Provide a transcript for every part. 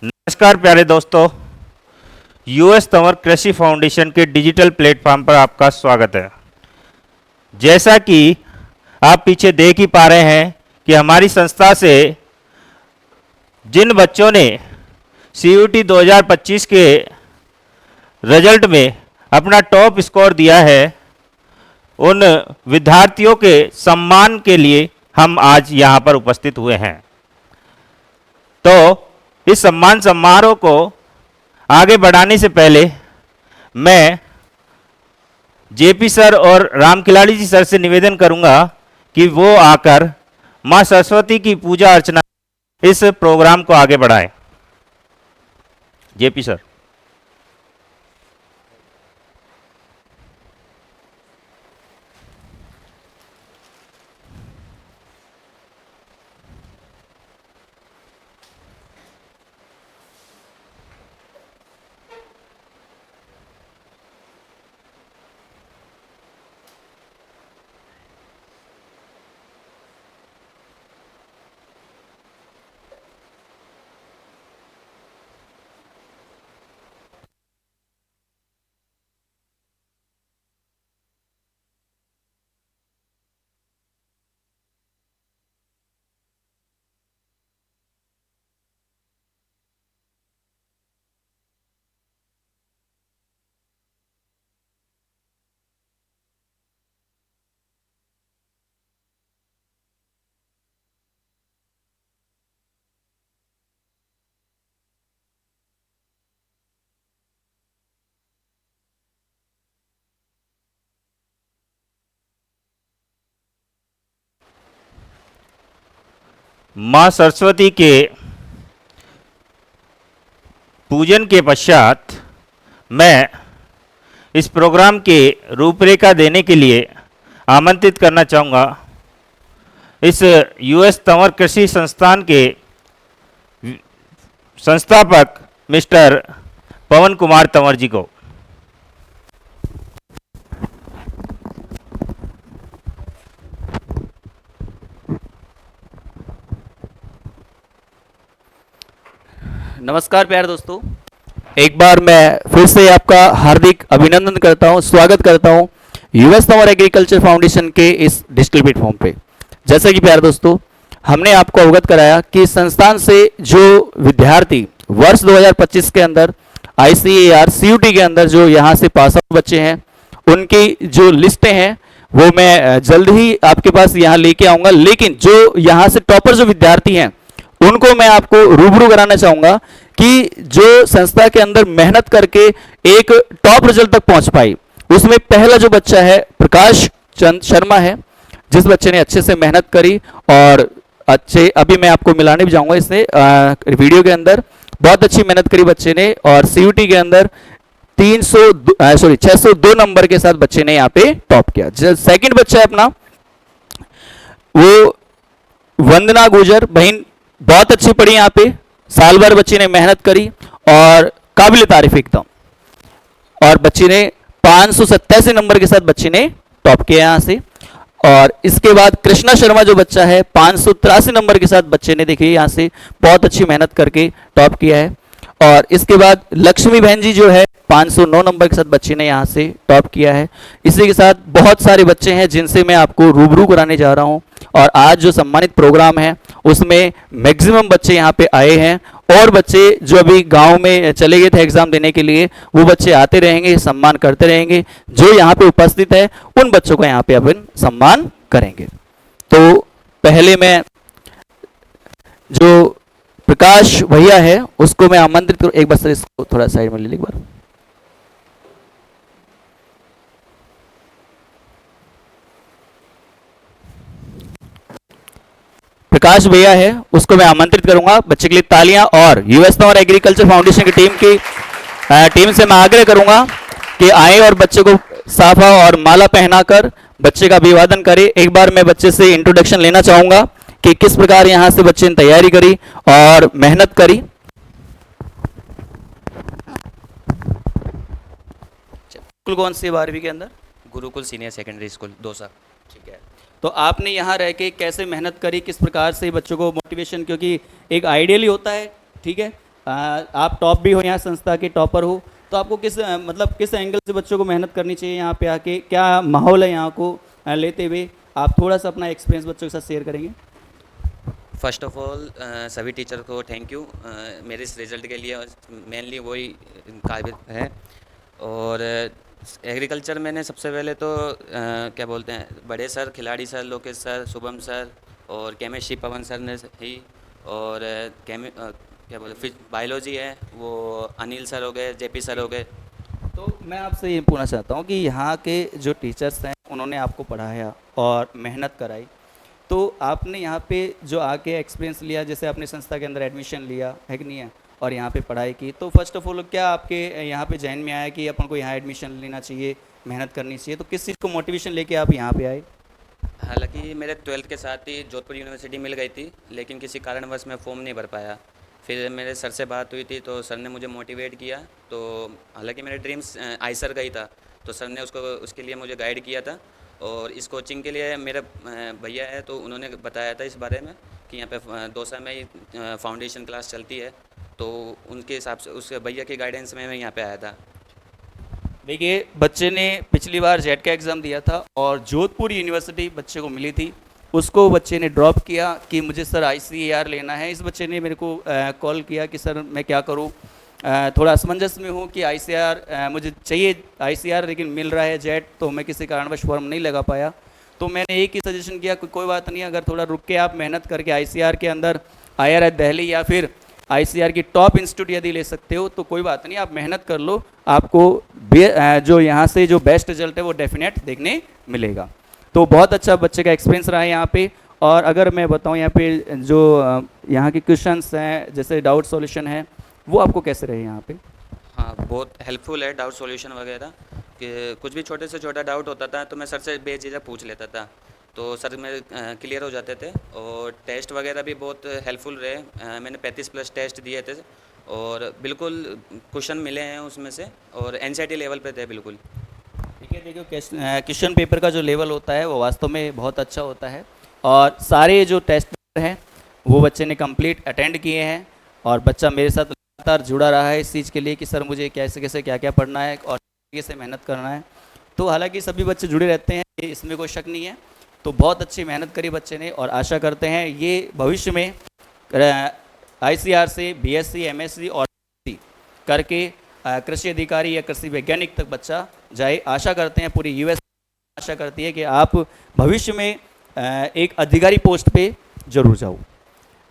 नमस्कार प्यारे दोस्तों, यूएस तंवर कृषि फाउंडेशन के डिजिटल प्लेटफॉर्म पर आपका स्वागत है। जैसा कि आप पीछे देख ही पा रहे हैं कि हमारी संस्था से जिन बच्चों ने सीयूटी 2025 के रिजल्ट में अपना टॉप स्कोर दिया है, उन विद्यार्थियों के सम्मान के लिए हम आज यहाँ पर उपस्थित हुए हैं। तो इस सम्मान समारोह को आगे बढ़ाने से पहले मैं जेपी सर और राम खिलाड़ी जी सर से निवेदन करूंगा कि वो आकर मां सरस्वती की पूजा अर्चना इस प्रोग्राम को आगे बढ़ाएं। JP sir. मां सरस्वती के पूजन के पश्चात मैं इस प्रोग्राम के रूपरेखा देने के लिए आमंत्रित करना चाहूँगा इस यूएस तंवर कृषि संस्थान के संस्थापक मिस्टर पवन कुमार तंवर जी को। नमस्कार प्यारे दोस्तों, एक बार मैं फिर से आपका हार्दिक अभिनंदन करता हूं, स्वागत करता हूं यूएस तंवर एग्रीकल्चर फाउंडेशन के इस डिजिटल प्लेटफॉर्म पे। जैसा कि प्यारे दोस्तों हमने आपको अवगत कराया कि संस्थान से जो विद्यार्थी वर्ष 2025 के अंदर आईसीएआर सीयूटी के अंदर जो यहाँ से पास आउट बच्चे हैं, उनकी जो लिस्टें हैं वो मैं जल्द ही आपके पास यहाँ लेके आऊँगा। लेकिन जो यहाँ से टॉपर जो विद्यार्थी हैं उनको मैं आपको रूबरू कराना चाहूंगा कि जो संस्था के अंदर मेहनत करके एक टॉप रिजल्ट तक पहुंच पाई, उसमें पहला जो बच्चा है प्रकाश चंद शर्मा है, जिस बच्चे ने अच्छे से मेहनत करी और अच्छे, अभी मैं आपको मिलाने भी जाऊंगा इसने वीडियो के अंदर, बहुत अच्छी मेहनत करी बच्चे ने और सीयूटी के अंदर 602 नंबर के साथ बच्चे ने यहाँ पे टॉप किया। सेकंड बच्चा है अपना वो वंदना गुजर बहन, बहुत अच्छी पढ़ी यहाँ पे, साल भर बच्ची ने मेहनत करी और काबिल तारीफ एकदम, और बच्ची ने 587 नंबर के साथ बच्ची ने टॉप किया यहाँ से। और इसके बाद कृष्णा शर्मा जो बच्चा है 583 नंबर के साथ बच्चे ने देखिए यहाँ से बहुत अच्छी मेहनत करके टॉप किया है। और इसके बाद लक्ष्मी बहन जी जो है 509 नंबर के साथ बच्ची ने यहाँ से टॉप किया है। इसी के साथ बहुत सारे बच्चे हैं जिनसे मैं आपको रूबरू कराने जा रहा हूँ। और आज जो सम्मानित प्रोग्राम है उसमें मैक्सिमम बच्चे यहाँ पे आए हैं और बच्चे जो अभी गांव में चले गए थे एग्जाम देने के लिए वो बच्चे आते रहेंगे, सम्मान करते रहेंगे। जो यहाँ पे उपस्थित है उन बच्चों को यहाँ पे अपन सम्मान करेंगे। तो पहले मैं जो प्रकाश भैया है उसको मैं आमंत्रित करूँ, एक बार सर इसको थोड़ा साइड में ले लीजिए एक बार। प्रकाश भैया है उसको मैं आमंत्रित करूंगा। बच्चे के लिए तालियां। और यूएस तंवर एग्रीकल्चर फाउंडेशन की टीम से मैं आग्रह करूंगा कि आए और बच्चे को साफा और माला पहनाकर बच्चे का अभिवादन करें। एक बार मैं बच्चे से इंट्रोडक्शन लेना चाहूंगा कि किस प्रकार यहां से बच्चे ने तैयारी करी और मेहनत करी। स्कूल कौन सी 12वीं के अंदर? Gurukul senior secondary school Dausa. ठीक है। तो आपने यहाँ रह के कैसे मेहनत करी, किस प्रकार से बच्चों को मोटिवेशन, क्योंकि एक आइडियल ही होता है, ठीक है, आप टॉप भी हो, यहाँ संस्था के टॉपर हो, तो आपको किस मतलब किस एंगल से बच्चों को मेहनत करनी चाहिए यहाँ पे आके, क्या माहौल है यहाँ को लेते हुए, आप थोड़ा सा अपना एक्सपीरियंस बच्चों के साथ शेयर करेंगे। फर्स्ट ऑफ ऑल सभी टीचर को थैंक यू मेरे इस रिज़ल्ट के लिए, मेनली वही काबिल है। और एग्रीकल्चर मैंने सबसे पहले तो क्या बोलते हैं, बड़े सर, खिलाड़ी sir, Lokesh sir, Shubham sir, और केमिस्ट्री पवन सर ने ही, और क्या बोलते फिर बायोलॉजी है वो अनिल सर हो गए, जेपी सर हो गए। तो मैं आपसे ये पूछना चाहता हूँ कि यहाँ के जो टीचर्स हैं उन्होंने आपको पढ़ाया और मेहनत कराई, तो आपने यहाँ पे जो आके एक्सपीरियंस लिया, जैसे आपने संस्था के अंदर एडमिशन लिया है कि नहीं है, और यहाँ पे पढ़ाई की, तो फर्स्ट ऑफ ऑल क्या आपके यहाँ पे जहन में आया कि अपन को यहाँ एडमिशन लेना चाहिए, मेहनत करनी चाहिए, तो किस चीज़ को मोटिवेशन लेके आप यहाँ पे आए। हालांकि मेरे 12th के साथ ही जोधपुर यूनिवर्सिटी मिल गई थी, लेकिन किसी कारणवश मैं फॉर्म नहीं भर पाया। फिर मेरे सर से बात हुई थी तो सर ने मुझे मोटिवेट किया। तो हालांकि मेरे ड्रीम्स आईसर का ही था, तो सर ने उसको उसके लिए मुझे गाइड किया था। और इस कोचिंग के लिए मेरे भैया है तो उन्होंने बताया था इस बारे में कि यहाँ पे दौसा में ही फाउंडेशन क्लास चलती है, तो उनके हिसाब से उस भैया के गाइडेंस में मैं यहाँ पे आया था। देखिए, बच्चे ने पिछली बार जेट का एग्ज़ाम दिया था और जोधपुर यूनिवर्सिटी बच्चे को मिली थी, उसको बच्चे ने ड्रॉप किया कि मुझे सर आईसीएआर लेना है। इस बच्चे ने मेरे को कॉल किया कि सर मैं क्या करूं, थोड़ा असमंजस में हूं कि आईसीएआर मुझे चाहिए आईसीएआर, लेकिन मिल रहा है जेट, तो मैं किसी कारणवश फॉर्म नहीं लगा पाया। तो मैंने एक ही सजेशन किया कि कोई बात नहीं, अगर थोड़ा रुक के आप मेहनत करके आईसीएआर के अंदर आईआरएच दिल्ली या फिर आईसीआर की टॉप इंस्टीट्यूट यदि ले सकते हो तो कोई बात नहीं, आप मेहनत कर लो, आपको जो यहाँ से जो बेस्ट रिजल्ट है वो डेफिनेट देखने मिलेगा। तो बहुत अच्छा बच्चे का एक्सपीरियंस रहा है यहाँ पे। और अगर मैं बताऊँ यहाँ पे जो यहाँ के क्वेश्चंस हैं, जैसे डाउट सॉल्यूशन है, वो आपको कैसे रहे यहाँ पे। हाँ, बहुत हेल्पफुल है डाउट सॉल्यूशन वगैरह, कि कुछ भी छोटे से छोटा डाउट होता था तो मैं सर से बेझिझक पूछ लेता था, तो सर मेरे क्लियर हो जाते थे। और टेस्ट वगैरह भी बहुत हेल्पफुल रहे। मैंने 35+ टेस्ट दिए थे और बिल्कुल क्वेश्चन मिले हैं उसमें से, और एनसीईआरटी लेवल पे थे बिल्कुल। ठीक है, देखो क्वेश्चन पेपर का जो लेवल होता है वो वास्तव में बहुत अच्छा होता है, और सारे जो टेस्ट पेपर हैं वो बच्चे ने कंप्लीट अटेंड किए हैं, और बच्चा मेरे साथ लगातार जुड़ा रहा है इस चीज़ के लिए कि सर मुझे कैसे कैसे क्या क्या पढ़ना है और कैसे मेहनत करना है। तो हालांकि सभी बच्चे जुड़े रहते हैं, इसमें कोई शक नहीं है। तो बहुत अच्छी मेहनत करी बच्चे ने, और आशा करते हैं ये भविष्य में आईसीआर से बीएससी, एमएससी और करके कृषि अधिकारी या कृषि वैज्ञानिक तक बच्चा जाए। आशा करते हैं पूरी यूएस आशा करती है कि आप भविष्य में एक अधिकारी पोस्ट पे जरूर जाओ।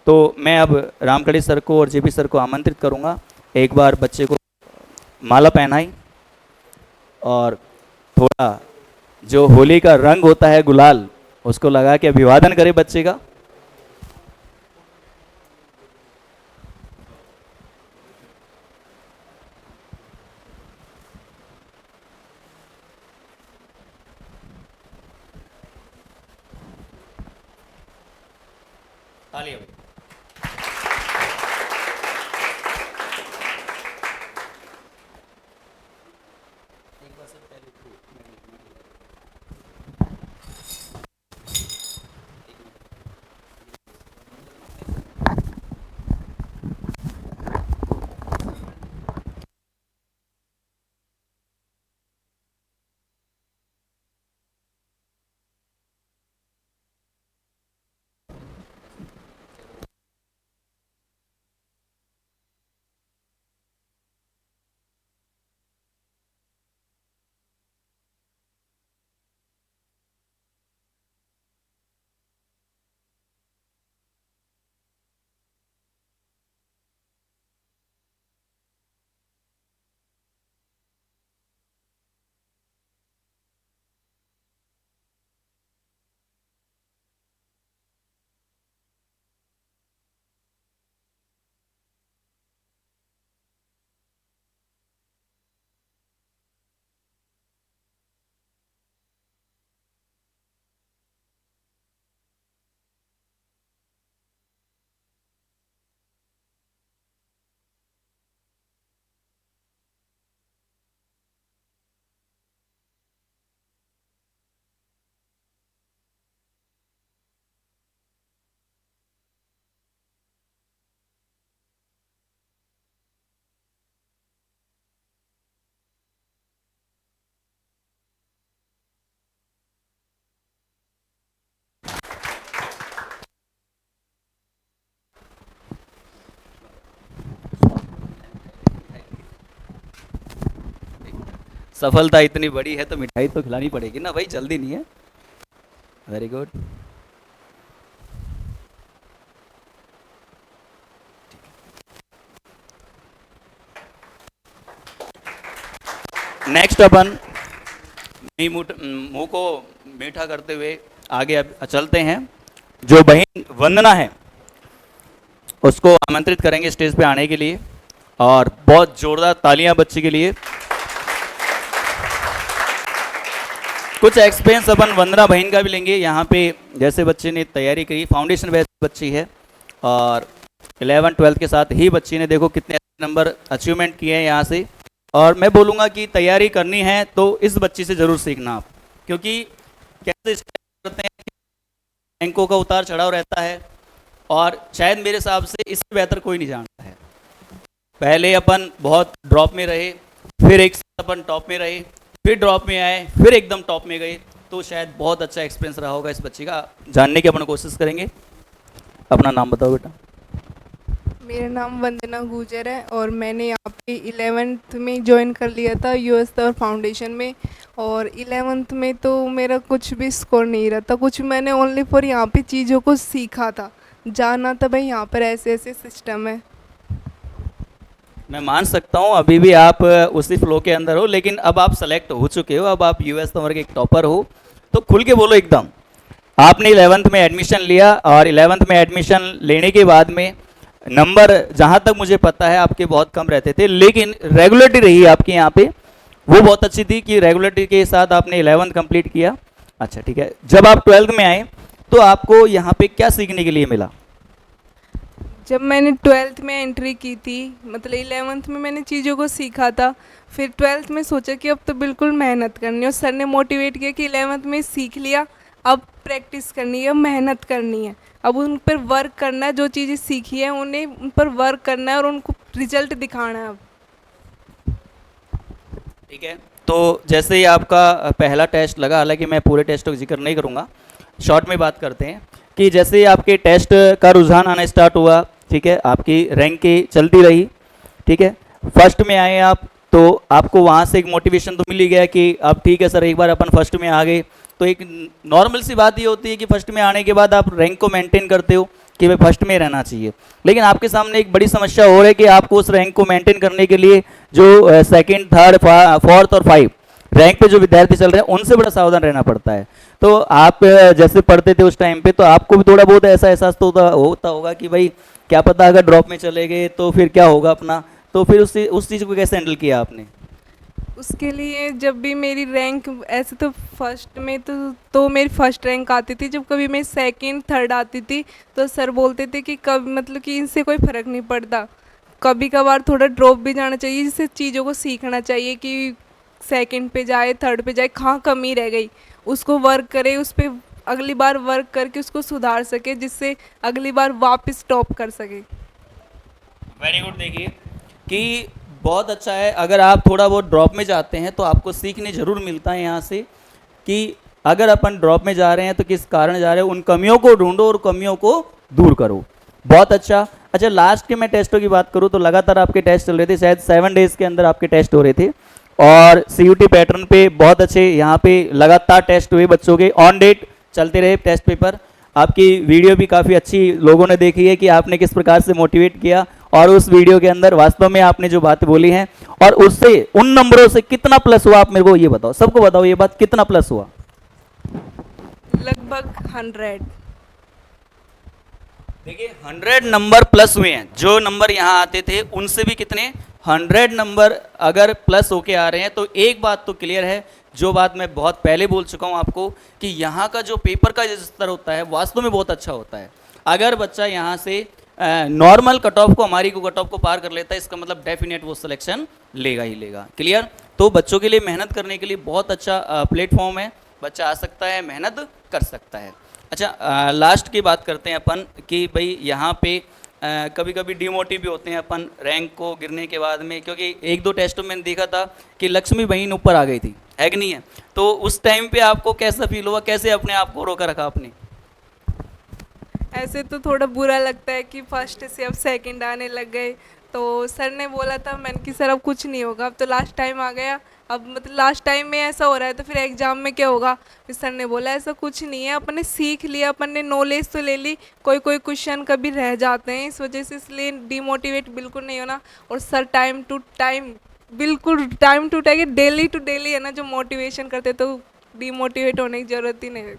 तो मैं अब रामकड़ी सर को और जेपी सर को आमंत्रित करूंगा, एक बार बच्चे को माला पहनाई और थोड़ा जो होली का रंग होता है गुलाल, उसको लगा के अभिवादन करे बच्चे का। तालियां भाई। सफलता इतनी बड़ी है तो मिठाई तो खिलानी पड़ेगी ना भाई, जल्दी नहीं है। Very good. नेक्स्ट अपन मुंह को मीठा करते हुए आगे अब चलते हैं। जो बहन वंदना है उसको आमंत्रित करेंगे स्टेज पे आने के लिए, और बहुत जोरदार तालियां बच्ची के लिए। कुछ एक्सपीरियंस अपन वंदना बहन का भी लेंगे। यहाँ पे जैसे बच्चे ने तैयारी करी, फाउंडेशन बैच बच्ची है और 11 12 के साथ ही बच्ची ने देखो कितने नंबर अचीवमेंट किए हैं यहाँ से। और मैं बोलूँगा कि तैयारी करनी है तो इस बच्ची से ज़रूर सीखना आप, क्योंकि कैसे करते हैं, रैंकों का उतार चढ़ाव रहता है और शायद मेरे हिसाब से इससे बेहतर कोई नहीं जानता है। पहले अपन बहुत ड्रॉप में रहे, फिर एक साथ अपन टॉप में रहे, फिर ड्रॉप में आए, फिर एकदम टॉप में गए, तो शायद बहुत अच्छा एक्सपीरियंस रहा होगा इस बच्ची का। जानने की अपन कोशिश करेंगे। अपना नाम बताओ बेटा। मेरा नाम वंदना गुजर है और मैंने यहाँ पे 11th में ज्वाइन कर लिया था यूएस तवर फाउंडेशन में। और 11th में तो मेरा कुछ भी स्कोर नहीं रहा था, कुछ मैंने ओनली फॉर यहाँ पे चीज़ों को सीखा था, जाना था भाई यहाँ पर ऐसे ऐसे सिस्टम है। मैं मान सकता हूँ अभी भी आप उसी फ्लो के अंदर हो, लेकिन अब आप सेलेक्ट हो चुके हो, अब आप यूएस तवर के एक टॉपर हो, तो खुल के बोलो एकदम। आपने 11th में एडमिशन लिया और 11th में एडमिशन लेने के बाद में नंबर जहाँ तक मुझे पता है आपके बहुत कम रहते थे, लेकिन रेगुलरिटी रही आपकी यहाँ पे, वो बहुत अच्छी थी कि रेगुलरिटी के साथ आपने 11th कंप्लीट किया। अच्छा ठीक है, जब आप 12th में आए तो आपको यहाँ पे क्या सीखने के लिए मिला? जब मैंने 12th में एंट्री की थी, मतलब 11th में मैंने चीज़ों को सीखा था, फिर 12th में सोचा कि अब तो बिल्कुल मेहनत करनी है, और सर ने मोटिवेट किया कि 11th में सीख लिया, अब प्रैक्टिस करनी है, मेहनत करनी है, अब उन पर वर्क करना है, जो चीज़ें सीखी है उन्हें उन पर वर्क करना है और उनको रिजल्ट दिखाना है अब। ठीक है, तो जैसे ही आपका पहला टेस्ट लगा, हालांकि मैं पूरे टेस्ट का जिक्र नहीं करूँगा, शॉर्ट में बात करते हैं कि जैसे ही आपके टेस्ट का रुझान आना स्टार्ट हुआ, ठीक है, आपकी रैंक की चलती रही, ठीक है, फर्स्ट में आए आप, तो आपको वहाँ से एक मोटिवेशन तो मिल ही गया कि अब ठीक है सर, एक बार अपन फर्स्ट में आ गए तो एक नॉर्मल सी बात ये होती है कि फर्स्ट में आने के बाद आप रैंक को मेंटेन करते हो कि भाई फर्स्ट में रहना चाहिए। लेकिन आपके सामने एक बड़ी समस्या हो रही है कि आपको उस रैंक को मेंटेन करने के लिए जो सेकंड, थर्ड, फोर्थ और 5 रैंक पे जो विद्यार्थी चल रहे हैं उनसे बड़ा सावधान रहना पड़ता है। तो आप जैसे पढ़ते थे उस टाइम पे, तो आपको भी थोड़ा बहुत ऐसा एहसास तो होता होगा कि भाई क्या पता अगर ड्रॉप में चले गए तो फिर क्या होगा अपना, तो फिर उस चीज़ को कैसे हैंडल किया आपने? उसके लिए जब भी मेरी रैंक ऐसे तो फर्स्ट में तो मेरी फर्स्ट रैंक आती थी, जब कभी मैं सेकंड थर्ड आती थी तो सर बोलते थे कि कब मतलब कि इनसे कोई फ़र्क नहीं पड़ता, कभी कभार थोड़ा ड्रॉप भी जाना चाहिए, जिससे चीज़ों को सीखना चाहिए कि सेकंड पे जाए, थर्ड पे जाए, कहाँ कमी रह गई उसको वर्क करे, उस पर अगली बार वर्क करके उसको सुधार सके, जिससे अगली बार वापस टॉप कर सके। Very good. देखिए कि बहुत अच्छा है, अगर आप थोड़ा बहुत ड्रॉप में जाते हैं तो आपको सीखने ज़रूर मिलता है यहाँ से कि अगर अपन ड्रॉप में जा रहे हैं तो किस कारण जा रहे हैं, उन कमियों को ढूंढो और कमियों को दूर करो। बहुत अच्छा। अच्छा, लास्ट के मैं टेस्टों की बात करूँ तो लगातार आपके टेस्ट चल रहे थे, शायद 7 डेज़ के अंदर आपके टेस्ट हो रहे थे और CUT पैटर्न पे बहुत अच्छे यहाँ पे लगातार टेस्ट हुए बच्चों के, ऑन डेट चलते रहे टेस्ट पेपर। आपकी वीडियो भी काफ़ी अच्छी लोगों ने देखी है कि आपने किस प्रकार से मोटिवेट किया, और उस वीडियो के अंदर वास्तव में आपने जो बातें बोली हैं और उससे उन नंबरों से कितना प्लस हुआ, आप मेरे को ये बताओ, सबको बताओ ये बात, कितना प्लस हुआ? लगभग 100। देखिए 100 नंबर प्लस हुए हैं। जो नंबर यहाँ आते थे उनसे भी कितने 100 नंबर अगर प्लस होके आ रहे हैं, तो एक बात तो क्लियर है, जो बात मैं बहुत पहले बोल चुका हूँ आपको कि यहाँ का जो पेपर का स्तर होता है वास्तव में बहुत अच्छा होता है। अगर बच्चा यहाँ से नॉर्मल कट ऑफ को, हमारी को कट ऑफ को पार कर लेता है, इसका मतलब डेफिनेट वो सिलेक्शन लेगा ही लेगा। क्लियर? तो बच्चों के लिए मेहनत करने के लिए बहुत अच्छा प्लेटफॉर्म है, बच्चा आ सकता है, मेहनत कर सकता है। अच्छा, लास्ट की बात करते हैं अपन कि भाई यहाँ पे कभी कभी डिमोटिव भी होते हैं अपन रैंक को गिरने के बाद में, क्योंकि 1-2 टेस्टों में देखा था कि लक्ष्मी बहन ऊपर आ गई थी, है कि नहीं है? तो उस टाइम पे आपको कैसा फील हुआ, कैसे अपने आप को रोका रखा आपने? ऐसे तो थोड़ा बुरा लगता है कि फर्स्ट से अब सेकंड आने लग गए। तो सर ने बोला था, मैंने कि सर अब कुछ नहीं होगा, अब तो लास्ट टाइम आ गया, अब मतलब लास्ट टाइम में ऐसा हो रहा है तो फिर एग्ज़ाम में क्या होगा। फिर सर ने बोला ऐसा कुछ नहीं है, अपन ने सीख लिया, अपन ने नॉलेज तो ले ली, कोई कोई क्वेश्चन कभी रह जाते हैं इस वजह से, इसलिए डिमोटिवेट बिल्कुल नहीं होना। और सर टाइम टू टाइम, बिल्कुल time to time, daily to daily है ना जो मोटिवेशन करते, तो डिमोटिवेट होने की ज़रूरत ही नहीं है।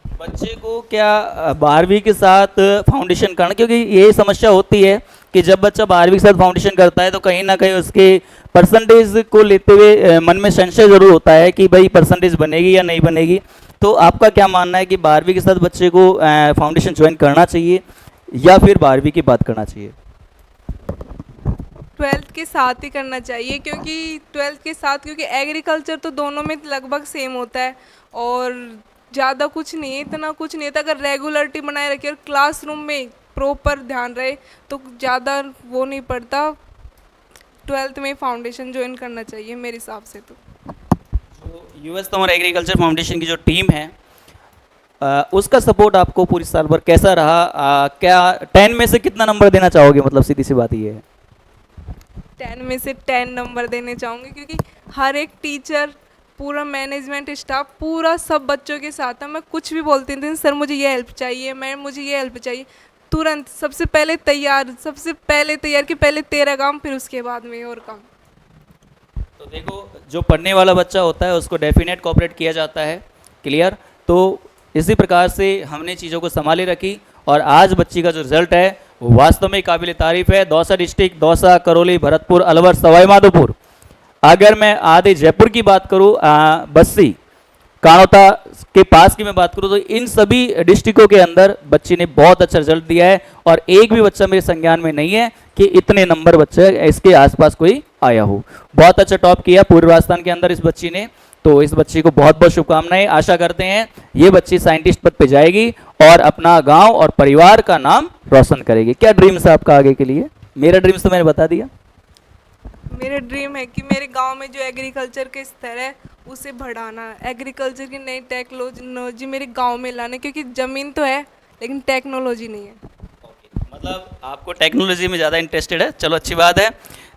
बच्चे को क्या 12वीं के साथ फाउंडेशन करना, क्योंकि ये समस्या होती है कि जब बच्चा 12वीं के साथ फाउंडेशन करता है तो कहीं ना कहीं उसके परसेंटेज को लेते हुए मन में संशय जरूर होता है कि भाई परसेंटेज बनेगी या नहीं बनेगी। तो आपका क्या मानना है कि 12वीं के साथ बच्चे को फाउंडेशन ज्वाइन करना चाहिए या फिर 12वीं के बाद करना चाहिए? 12th के साथ ही करना चाहिए, क्योंकि 12th के साथ, क्योंकि एग्रीकल्चर तो दोनों में लगभग सेम होता है और ज़्यादा कुछ नहीं है, इतना कुछ नहीं है। अगर रेगुलरिटी बनाए रखे और क्लासरूम में प्रॉपर ध्यान रहे तो ज़्यादा वो नहीं पड़ता। 12th में फाउंडेशन ज्वाइन करना चाहिए मेरे हिसाब से तो। जो यूएस तंवर एग्रीकल्चर फाउंडेशन की जो टीम है उसका सपोर्ट आपको पूरी साल भर कैसा रहा? क्या 10 में से कितना नंबर देना चाहोगे? मतलब सीधी सी बात ये है। 10 में से 10 नंबर देने चाहूँगी, क्योंकि हर एक टीचर, पूरा मैनेजमेंट स्टाफ, पूरा सब बच्चों के साथ है। मैं कुछ भी बोलती थी, सर मुझे ये हेल्प चाहिए, मैम मुझे ये हेल्प चाहिए, तुरंत सबसे पहले तैयार, कि पहले तेरा काम फिर उसके बाद में और काम। तो देखो, जो पढ़ने वाला बच्चा होता है उसको डेफिनेट कोऑपरेट किया जाता है। क्लियर? तो इसी प्रकार से हमने चीज़ों को संभाले रखी और आज बच्ची का जो रिजल्ट है वो वास्तव में काबिल तारीफ है। दौसा डिस्ट्रिक्ट, दौसा, करौली, भरतपुर, अलवर, सवाई माधोपुर, अगर मैं आधे जयपुर की बात करूँ, बस्सी, कानोता के पास की मैं बात करूँ, तो इन सभी डिस्ट्रिक्टों के अंदर बच्ची ने बहुत अच्छा रिजल्ट दिया है और एक भी बच्चा मेरे संज्ञान में नहीं है कि इतने नंबर बच्चे इसके आसपास कोई आया हो। बहुत अच्छा टॉप किया पूर्व राजस्थान के अंदर इस बच्ची ने। तो इस बच्ची को बहुत बहुत शुभकामनाएं। आशा करते हैं ये बच्ची साइंटिस्ट पद पे जाएगी और अपना गांव और परिवार का नाम रोशन करेगी। क्या ड्रीम्स है आपका आगे के लिए? मेरा ड्रीम्स तो मैंने बता दिया। मेरा ड्रीम है कि मेरे गांव में जो एग्रीकल्चर के स्तर है उसे बढ़ाना, एग्रीकल्चर की नई टेक्नोलॉजी मेरे गांव में लाना, क्योंकि ज़मीन तो है लेकिन टेक्नोलॉजी नहीं है। मतलब आपको टेक्नोलॉजी में ज़्यादा इंटरेस्टेड है। चलो, अच्छी बात है।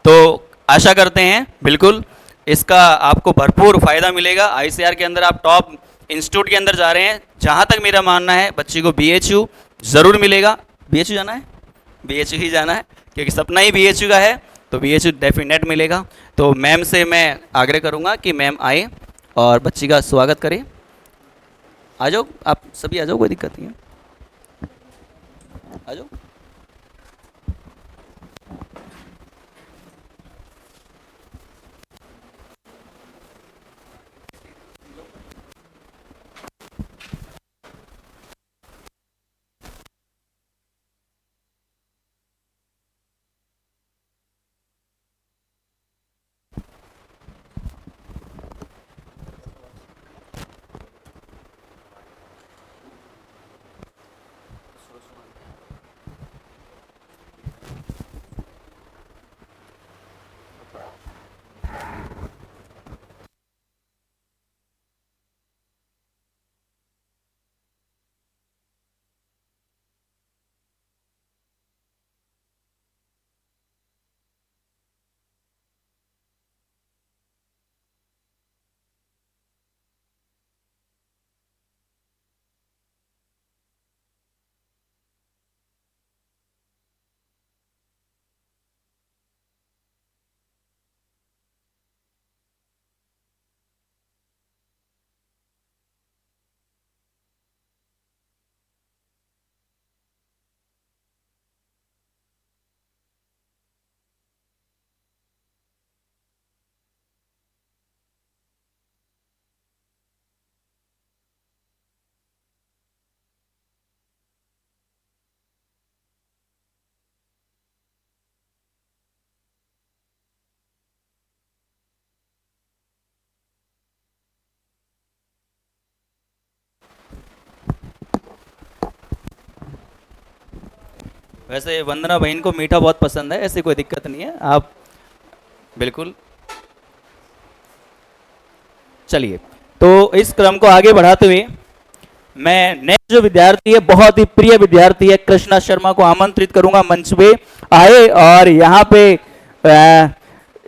तो आशा करते हैं बिल्कुल इसका आपको भरपूर फ़ायदा मिलेगा। आईसीआर के अंदर आप टॉप इंस्टीट्यूट के अंदर जा रहे हैं। जहाँ तक मेरा मानना है बच्ची को बीएचयू ज़रूर मिलेगा। बीएचयू जाना है, बीएचयू ही जाना है, क्योंकि सपना ही बीएचयू का है, तो बीएचयू डेफिनेट मिलेगा। तो मैम से मैं आग्रह करूँगा कि मैम आए और बच्ची का स्वागत करें। आ जाओ, आप सभी आ जाओ, कोई दिक्कत नहीं है, आ जाओ। वैसे वंदना बहन को मीठा बहुत पसंद है, ऐसी कोई दिक्कत नहीं है, आप बिल्कुल चलिए। तो इस क्रम को आगे बढ़ाते हुए मैं नेक्स्ट जो विद्यार्थी है, बहुत ही प्रिय विद्यार्थी है, कृष्णा शर्मा को आमंत्रित करूंगा मंच पे आए और यहाँ पे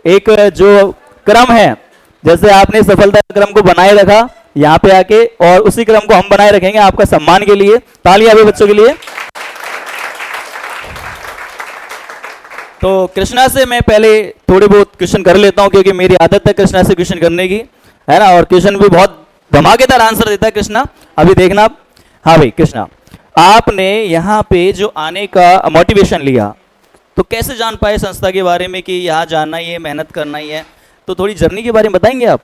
एक जो क्रम है, जैसे आपने सफलता क्रम को बनाए रखा यहाँ पे आके, और उसी क्रम को हम बनाए रखेंगे आपका सम्मान के लिए। तालियां भी बच्चों के लिए। तो कृष्णा से मैं पहले थोड़े बहुत क्वेश्चन कर लेता हूं, क्योंकि मेरी आदत है कृष्णा से क्वेश्चन करने की, है ना, और क्वेश्चन भी बहुत धमाकेदार आंसर देता है कृष्णा। अभी देखना आप। हाँ भाई कृष्णा, आपने यहाँ पे जो आने का मोटिवेशन लिया, तो कैसे जान पाए संस्था के बारे में कि यहाँ जानना ही है, मेहनत करना ही है, तो थोड़ी जर्नी के बारे में बताएंगे आप?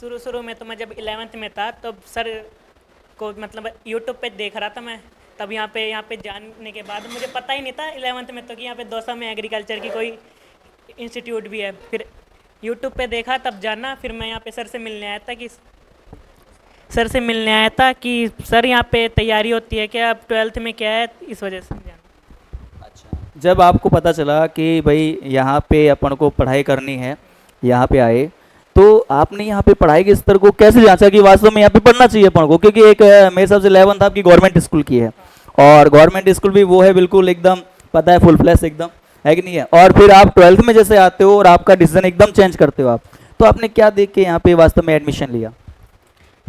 शुरू में तो मैं जब 11th में था तब सर को मतलब यूट्यूब पे देख रहा था मैं, तब यहाँ पे जानने के बाद मुझे पता ही नहीं था 11th में तो कि यहाँ पे दौसा में एग्रीकल्चर की कोई इंस्टीट्यूट भी है। फिर यूट्यूब पे देखा तब जाना, फिर मैं यहाँ पे सर से मिलने आया था कि सर यहाँ पे तैयारी होती है क्या, अब 12th में क्या है, इस वजह से जाना। अच्छा, जब आपको पता चला कि भाई यहाँ पे अपन को पढ़ाई करनी है, यहाँ पे आए, तो आपने यहाँ पे पढ़ाई के स्तर को कैसे जांचा कि वास्तव में यहाँ पे पढ़ना चाहिए अपन को? क्योंकि एक मेरे हिसाब से 11th आपकी गवर्नमेंट स्कूल की है, और गवर्नमेंट स्कूल भी वो है बिल्कुल एकदम पता है, फुल फ्लैश एकदम, है कि नहीं है? और फिर आप 12th में जैसे आते हो और आपका डिसीजन एकदम चेंज करते हो आप, तो आपने क्या देख के यहाँ पे वास्तव में एडमिशन लिया?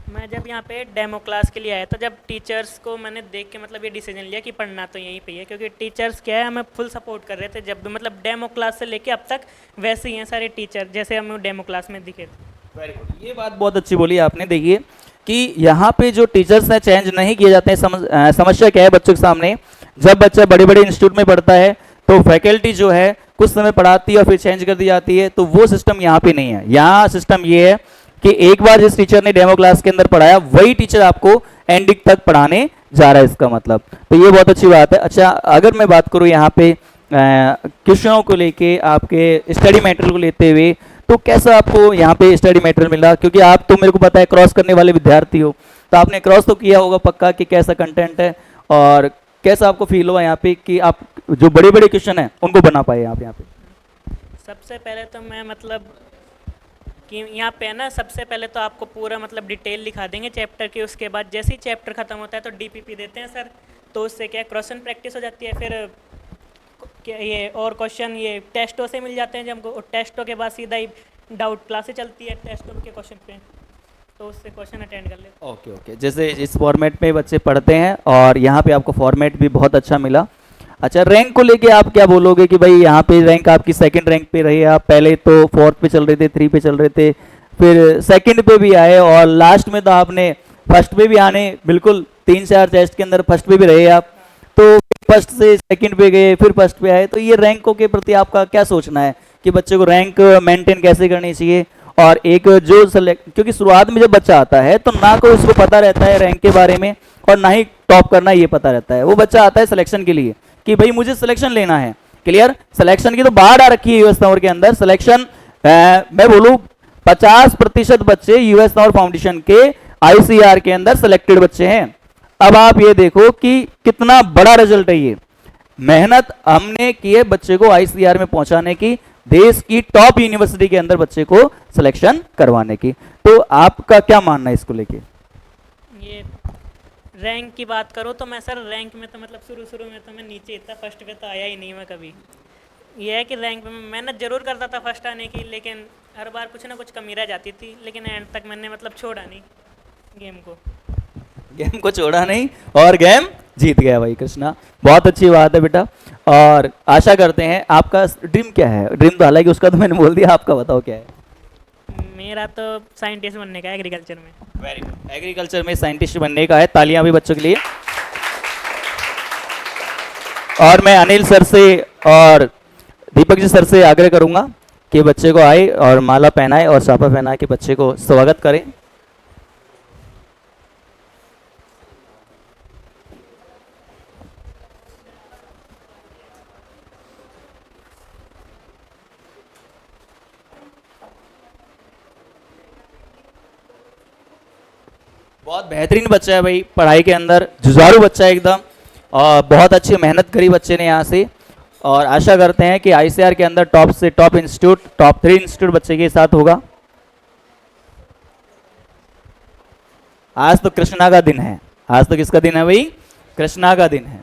मैं जब यहाँ पे डेमो क्लास के लिए आया था, जब टीचर्स को मैंने देख के मतलब ये डिसीजन लिया कि पढ़ना तो यहीं पे ही है, क्योंकि टीचर्स क्या है हमें फुल सपोर्ट कर रहे थे, जब भी मतलब डेमो क्लास से लेके अब तक वैसे ही हैं सारे टीचर जैसे हमें डेमो क्लास में दिखे थे। वेरी गुड, ये बात बहुत अच्छी बोली आपने। देखिए कि यहाँ पे जो टीचर्स हैं चेंज नहीं किए जाते हैं। समस्या क्या है बच्चों के सामने, जब बच्चा बड़े बड़े इंस्टीट्यूट में पढ़ता है तो फैकल्टी जो है कुछ समय पढ़ाती है और फिर चेंज कर दी जाती है, तो वो सिस्टम यहाँ पे नहीं है। यहाँ सिस्टम ये है कि एक बार जिस टीचर ने डेमो क्लास के अंदर पढ़ाया वही टीचर आपको एंडिंग तक पढ़ाने जा रहा है, इसका मतलब, तो ये बहुत अच्छी बात है। अच्छा, अगर मैं बात करूँ यहाँ पे क्वेश्चनों को लेके, आपके स्टडी मटेरियल को लेते हुए, तो कैसा आपको यहाँ पे स्टडी मटेरियल मिला? क्योंकि आप तो मेरे को पता है क्रॉस करने वाले विद्यार्थी हो, तो आपने क्रॉस तो किया होगा पक्का कि कैसा कंटेंट है, और कैसा आपको फील हुआ यहाँ पे कि आप जो बड़े बड़े क्वेश्चन हैं उनको बना पाए आप यहाँ पे? सबसे पहले तो मैं मतलब कि यहाँ पे है ना, सबसे पहले तो आपको पूरा मतलब डिटेल लिखा देंगे चैप्टर की, उसके बाद जैसे ही चैप्टर खत्म होता है तो डीपीपी देते हैं सर, तो उससे क्या क्वेश्चन प्रैक्टिस हो जाती है। फिर क्या ये और क्वेश्चन ये टेस्टों से मिल जाते हैं, जब हमको टेस्टों के बाद सीधा ही डाउट क्लासेस चलती है टेस्टों के क्वेश्चन पे, तो उससे क्वेश्चन अटेंड कर लेते। ओके ओके, जैसे इस फॉर्मेट में बच्चे पढ़ते हैं और यहाँ पे आपको फॉर्मेट भी बहुत अच्छा मिला। अच्छा, रैंक को लेके आप क्या बोलोगे कि भाई यहाँ पे रैंक आपकी सेकंड रैंक पे रही, आप पहले तो 4th पे चल रहे थे, 3 पे चल रहे थे, फिर सेकंड पे भी आए, और लास्ट में तो आपने फर्स्ट पे भी आने बिल्कुल 3-4 टेस्ट के अंदर फर्स्ट पे भी रहे आप, तो फर्स्ट से सेकंड पे गए, फिर फर्स्ट पे आए। तो ये रैंकों के प्रति आपका क्या सोचना है कि बच्चे को रैंक मेंटेन कैसे करनी चाहिए? और एक जो क्योंकि शुरुआत में जब बच्चा आता है तो ना कोई उसको पता रहता है रैंक के बारे में, और ना ही टॉप करना ये पता रहता है। वो बच्चा आता है सिलेक्शन के लिए कि भाई मुझे सिलेक्शन लेना है, क्लियर, सिलेक्शन की तो बाढ़ आ रखी है यूएस टावर के अंदर। सिलेक्शन मैं बोलूँ 50% बच्चे यूएस टावर फाउंडेशन के आईसीआर के अंदर सिलेक्टेड बच्चे हैं। अब आप ये देखो कि कितना बड़ा रिजल्ट है, ये मेहनत हमने की है बच्चे को आईसीआर में पहुंचाने की, देश की टॉप यूनिवर्सिटी के अंदर बच्चे को सिलेक्शन करवाने की। तो आपका क्या मानना है इसको लेके? ये रैंक की बात करो तो मैं सर रैंक में तो मतलब शुरू में तो मैं नीचे था, फर्स्ट पे तो आया ही नहीं मैं कभी। ये है कि रैंक में मेहनत जरूर करता था फर्स्ट आने की, लेकिन हर बार कुछ ना कुछ कमी रह जाती थी, लेकिन एंड तक मैंने मतलब छोड़ा नहीं गेम को छोड़ा नहीं और गेम जीत गया भाई कृष्णा, बहुत अच्छी बात है बेटा। और आशा करते हैं आपका ड्रीम क्या है? ड्रीम तो हालांकि उसका तो मैंने बोल दिया, आपका बताओ क्या है? मेरा तो साइंटिस्ट बनने का है एग्रीकल्चर में। वेरी गुड, एग्रीकल्चर में साइंटिस्ट बनने का है, तालियां भी बच्चों के लिए। और मैं अनिल सर से और दीपक जी सर से आग्रह करूंगा कि बच्चे को आए और माला पहनाए और साफा पहना के बच्चे को स्वागत करें। बहुत बेहतरीन बच्चा है भाई, पढ़ाई के अंदर जुझारू बच्चा है एकदम, और बहुत अच्छी मेहनत करी बच्चे ने यहाँ से। और आशा करते हैं कि आईसीआर के अंदर टॉप से टॉप इंस्टीट्यूट, टॉप 3 इंस्टीट्यूट बच्चे के साथ होगा। आज तो कृष्णा का दिन है। आज तो किसका दिन है भाई? कृष्णा का दिन है।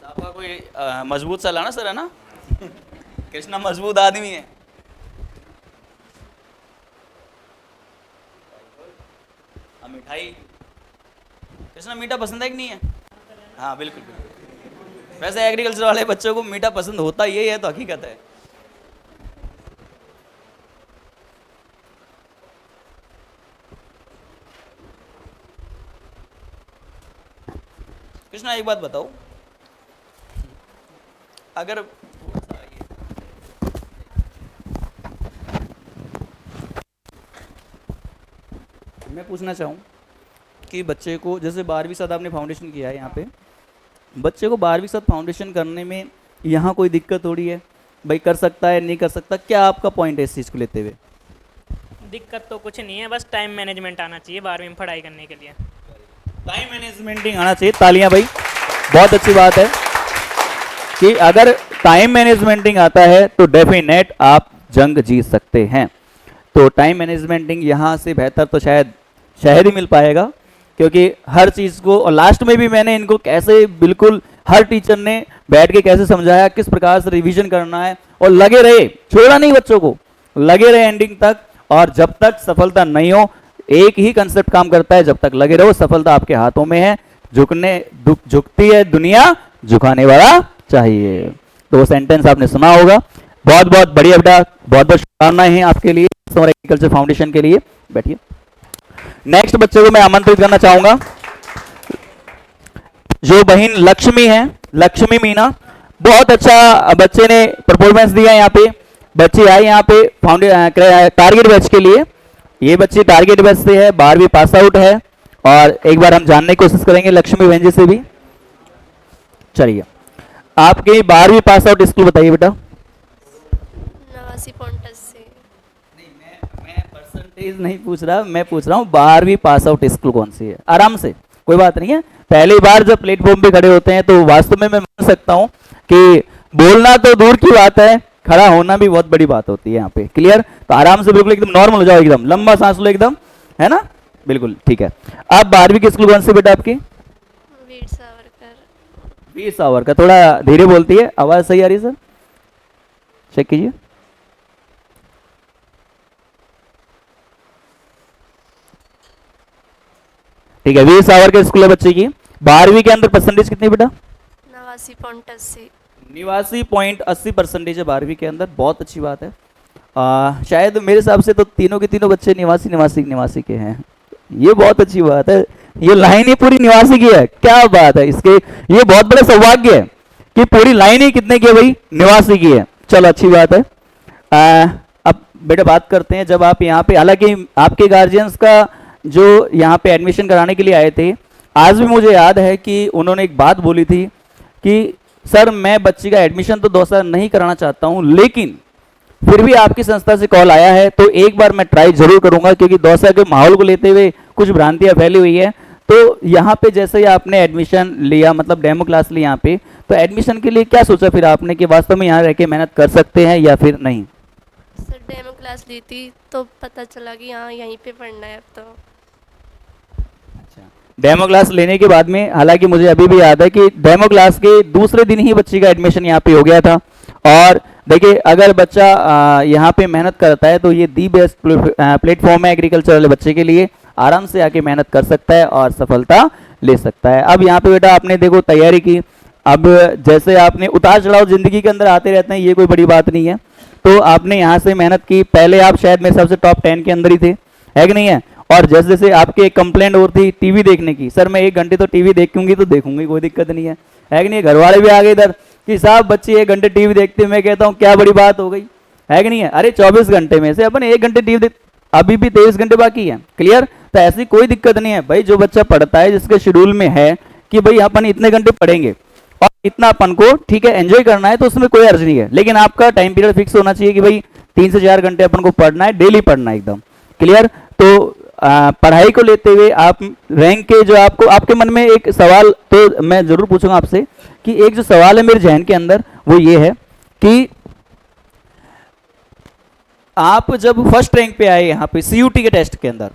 आपका कोई मजबूत सा लाना सर, है ना? कृष्णा मजबूत आदमी है। मिठाई, कृष्णा मीठा पसंद है कि नहीं है? हाँ बिल्कुल बिल्कुल। वैसे एग्रीकल्चर वाले बच्चों को मीठा पसंद होता ही है, तो हकीकत है। कृष्णा एक बात बताओ, अगर मैं पूछना चाहूँ कि बच्चे को जैसे 12वीं साथ आपने फाउंडेशन किया है यहाँ पे, बच्चे को 12वीं साथ फाउंडेशन करने में यहाँ कोई दिक्कत हो रही है? भाई कर सकता है, नहीं कर सकता, क्या आपका पॉइंट है इस चीज़ को लेते हुए? दिक्कत तो कुछ नहीं है, बस टाइम मैनेजमेंट आना चाहिए 12वीं में पढ़ाई करने के लिए। टाइम मैनेजमेंटिंग आना चाहिए। तालियां भाई, बहुत अच्छी बात है कि अगर टाइम मैनेजमेंटिंग आता है तो डेफिनेट आप जंग जीत सकते हैं। तो टाइम मैनेजमेंटिंग यहाँ से बेहतर तो शायद ही मिल पाएगा, क्योंकि हर चीज़ को, और लास्ट में भी मैंने इनको कैसे बिल्कुल हर टीचर ने बैठ के कैसे समझाया किस प्रकार से रिवीजन करना है, और लगे रहे, छोड़ा नहीं बच्चों को, लगे रहे एंडिंग तक। और जब तक सफलता नहीं हो, एक ही कंसेप्ट काम करता है, जब तक लगे रहो सफलता आपके हाथों में है। झुकती है दुनिया, झुकाने वाला चाहिए। तो वो सेंटेंस आपने सुना होगा। बहुत बहुत बढ़िया बेटा, बहुत बहुत शुभकामनाएं हैं आपके लिए, समर एग्रीकल्चर फाउंडेशन के लिए। बैठिए। नेक्स्ट बच्चे को मैं आमंत्रित करना चाहूंगा, जो बहन लक्ष्मी है, लक्ष्मी मीना। बहुत अच्छा बच्चे ने परफॉर्मेंस दिया यहाँ पे। बच्ची आई यहाँ पे टारगेट बैच के लिए। ये बच्ची टारगेट बैच से है, 12वीं पास आउट है। और एक बार हम जानने की कोशिश करेंगे लक्ष्मी बहन जी से भी। चलिए, आपकी 12वीं पास आउट स्कूल बताइए बेटा। नवासी पॉइंट से। मैं परसेंटेज नहीं पूछ रहा, मैं पूछ रहा हूँ 12वीं पास आउट स्कूल कौन सी है। आराम से, कोई बात नहीं है। पहली बार जब प्लेटफॉर्म पे खड़े होते हैं तो वास्तव में मैं मान सकता हूँ कि बोलना तो दूर की बात है, खड़ा होना भी बहुत बड़ी बात होती है यहाँ पे। क्लियर? तो आराम से बिल्कुल एकदम नॉर्मल हो जाओ, एकदम लंबा सांस लो, एकदम, है ना? बिल्कुल ठीक है। आप 12वीं की स्कूल कौन सी बेटा आपकी? वीर सावरकर। वीर सावरकर। थोड़ा धीरे बोलती है, आवाज सही आ रही है सर? चेक कीजिए। ठीक है, वीर सावरकर स्कूल है बच्चे की। 12वीं के अंदर परसेंटेज कितनी बेटा? 89.80। 89.80% है 12वीं के अंदर। बहुत अच्छी बात है। शायद मेरे हिसाब से तो तीनों के तीनों बच्चे निवासी के हैं। ये बहुत अच्छी बात है। ये लाइन ही पूरी निवासी की है, क्या बात है इसके। ये बहुत बड़ा सौभाग्य है कि पूरी लाइन ही कितने की है भाई? निवासी की है। चलो अच्छी बात है। अब बेटा बात करते हैं, जब आप यहाँ पे, हालांकि आपके गार्जियंस का जो यहाँ पे एडमिशन कराने के लिए आए थे, आज भी मुझे याद है कि उन्होंने एक बात बोली थी कि सर मैं बच्ची का एडमिशन तो दौसा नहीं कराना चाहता हूँ, लेकिन फिर भी आपकी संस्था से कॉल आया है तो एक बार मैं ट्राई जरूर करूंगा, क्योंकि दौसा के माहौल को लेते हुए कुछ भ्रांतियां फैली हुई है। तो यहाँ पे जैसे ही आपने एडमिशन लिया, मतलब डेमो क्लास ली यहाँ पे, तो एडमिशन के लिए क्या सोचा फिर आपने कि वास्तव में यहाँ रह के मेहनत कर सकते हैं या फिर नहीं? सर डेमो क्लास ली थी तो पता चला कि हाँ यहीं पे पढ़ना है अब तो। डेमो क्लास लेने के बाद में, हालांकि मुझे अभी भी याद है कि डेमो क्लास के दूसरे दिन ही बच्ची का एडमिशन यहाँ पे हो गया था। और देखिए, अगर बच्चा यहाँ पे मेहनत करता है तो ये दी बेस्ट प्लेटफॉर्म है एग्रीकल्चर वाले बच्चे के लिए। आराम से आके मेहनत कर सकता है और सफलता ले सकता है। अब यहाँ पे बेटा आपने देखो तैयारी की, अब जैसे आपने उतार चढ़ाव जिंदगी के अंदर आते रहते हैं, ये कोई बड़ी बात नहीं है। तो आपने यहाँ से मेहनत की, पहले आप शायद मेरे हिसाब से टॉप 10 के अंदर ही थे, है कि नहीं है? और जैसे जैसे आपकी एक कंप्लेंट और थी टीवी देखने की, सर मैं 1 घंटे तो टीवी देखूंगी तो देखूंगी, कोई दिक्कत नहीं है कि नहीं? घर वाले भी आ गए इधर कि साहब बच्चे 1 घंटे टीवी देखते हैं। मैं कहता हूँ क्या बड़ी बात हो गई, है कि नहीं है? अरे 24 घंटे में से अपन 1 घंटे टीवी देख, अभी भी 23 घंटे बाकी है। क्लियर? तो ऐसी कोई दिक्कत नहीं है भाई। जो बच्चा पढ़ता है, जिसके शेड्यूल में है कि भाई अपन इतने घंटे पढ़ेंगे और इतना अपन को ठीक है एंजॉय करना है, तो उसमें कोई अर्ज नहीं है। लेकिन आपका टाइम पीरियड फिक्स होना चाहिए कि भाई 3 से 4 घंटे अपन को पढ़ना है, डेली पढ़ना है एकदम। क्लियर? तो पढ़ाई को लेते हुए आप रैंक के जो आपको आपके मन में एक सवाल तो मैं जरूर पूछूंगा आपसे कि एक जो सवाल है मेरे जहन के अंदर वो ये है कि आप जब फर्स्ट रैंक पे आए यहाँ पे सीयूटी के टेस्ट के अंदर,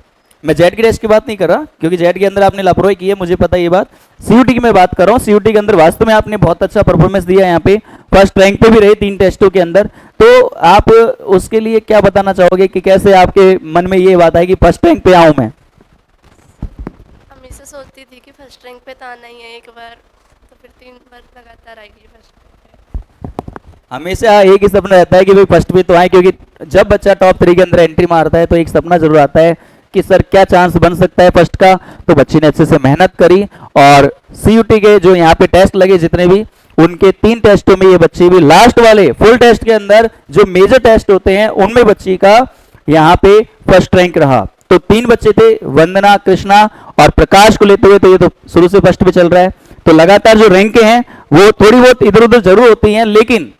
मैं जेड के टेस्ट की बात नहीं कर रहा क्योंकि जेड के अंदर आपने लापरवाही की है, मुझे पता है ये बात, सीयूटी की मैं बात कर रहा हूँ। सीयूटी के अंदर वास्तव में आपने बहुत अच्छा परफॉर्मेंस दिया, यहाँ पे फर्स्ट रैंक पे भी रहे 3 टेस्टों के अंदर। तो आप उसके लिए क्या बताना चाहोगे कि कैसे आपके मन में ये बात आई कि फर्स्ट रैंक पे आऊँ मैं? हमेशा सोचती थी कि फर्स्ट रैंक पे तो आना ही है एक बार, तो फिर 3 बार लगातार आई गई फर्स्ट रैंक। हमेशा एक ही सपना रहता है कि भाई फर्स्ट पे तो आए, क्योंकि जब बच्चा टॉप 3 के अंदर एंट्री मारता है तो एक सपना जरूर आता है कि सर क्या चांस बन सकता है फर्स्ट का। तो बच्चे ने अच्छे से मेहनत करी और सीयूटी के जो यहाँ पे टेस्ट लगे जितने भी, उनके 3 टेस्टों में ये बच्ची भी लास्ट वाले फुल टेस्ट के अंदर जो मेजर टेस्ट होते हैं उनमें बच्ची का यहाँ पे फर्स्ट रैंक रहा। तो 3 बच्चे थे, वंदना, कृष्णा और प्रकाश को लेते हुए तो ये तो शुरू से फर्स्ट पे चल रहा है। तो लगातार जो रैंक हैं वो थोड़ी बहुत इधर उधर जरूर होती हैं, लेकिन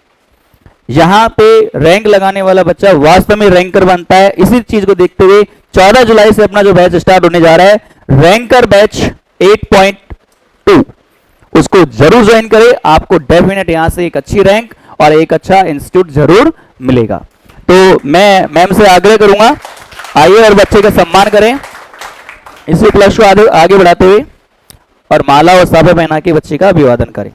यहाँ पे रैंक लगाने वाला बच्चा वास्तव में रैंकर बनता है। इसी चीज को देखते हुए 14 जुलाई से अपना जो बैच स्टार्ट होने जा रहा है, रैंकर बैच 8.2, उसको जरूर ज्वाइन करें। आपको डेफिनेट यहां से एक अच्छी रैंक और एक अच्छा इंस्टीट्यूट जरूर मिलेगा। तो मैं मैम से आग्रह करूंगा, आइए और बच्चे का सम्मान करें, इसी क्लास को आगे बढ़ाते हुए और माला और साफा पहना के बच्चे का अभिवादन करें।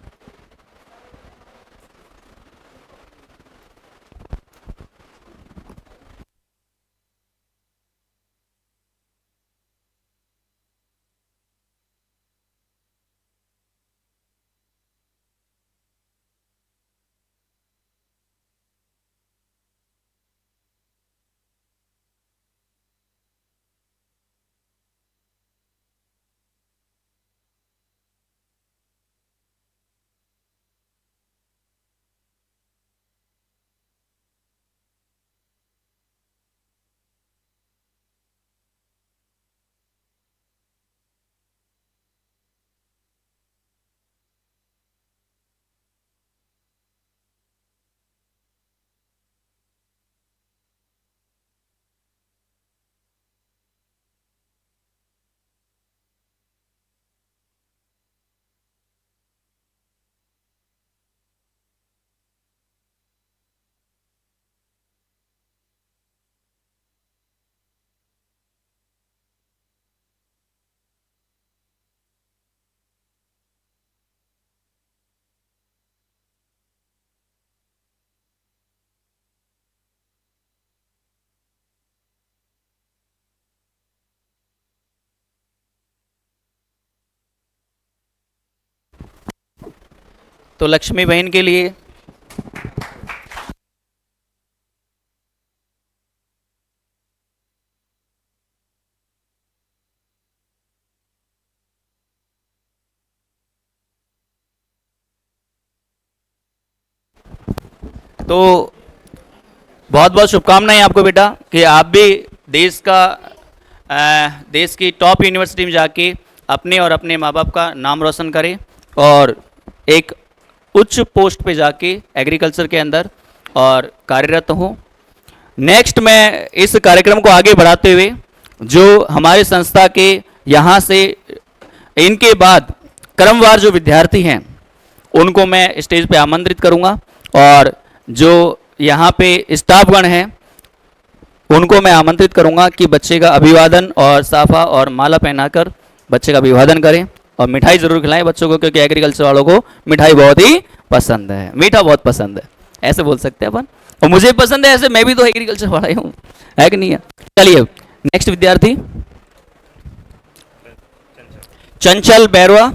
तो लक्ष्मी बहन के लिए तो बहुत बहुत शुभकामनाएं आपको बेटा कि आप भी देश की टॉप यूनिवर्सिटी में जाके अपने और अपने माँ बाप का नाम रोशन करें और एक उच्च पोस्ट पे जाके एग्रीकल्चर के अंदर और कार्यरत हूँ। नेक्स्ट मैं इस कार्यक्रम को आगे बढ़ाते हुए जो हमारे संस्था के यहाँ से इनके बाद क्रमवार जो विद्यार्थी हैं उनको मैं स्टेज पे आमंत्रित करूँगा और जो यहाँ पे स्टाफगण हैं उनको मैं आमंत्रित करूँगा कि बच्चे का अभिवादन और साफा और माला पहनाकर बच्चे का अभिवादन करें और मिठाई जरूर खिलाएं बच्चों को, क्योंकि एग्रीकल्चर वालों को मिठाई बहुत ही पसंद है, मीठा बहुत पसंद है, ऐसे बोल सकते हैं अपन। और मुझे पसंद है ऐसे, मैं भी तो एग्रीकल्चर वाला ही हूँ, है कि नहीं है। चलिए नेक्स्ट विद्यार्थी चंचल बैरवा।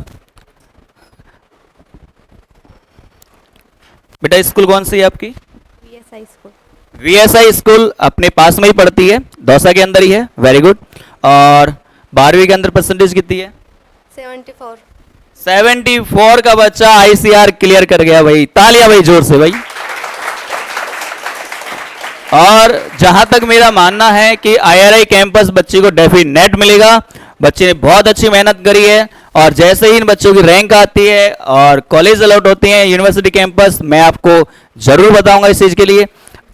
बेटा स्कूल कौन सी है आपकी? VSI school. VSI स्कूल अपने पास में ही पड़ती है, दौसा के अंदर ही है। Very good. और 12वीं के अंदर परसेंटेज कितनी है? 74। 74 का बच्चा ICR क्लियर कर गया भाई, तालियां भाई जोर से भाई। और जहां तक मेरा मानना है कि IRI कैंपस बच्चे को डेफिनेट मिलेगा। बच्चे ने बहुत अच्छी मेहनत करी है और जैसे ही इन बच्चों की रैंक आती है और कॉलेज अलॉट होते हैं यूनिवर्सिटी कैंपस, मैं आपको जरूर बताऊंगा इस चीज के लिए।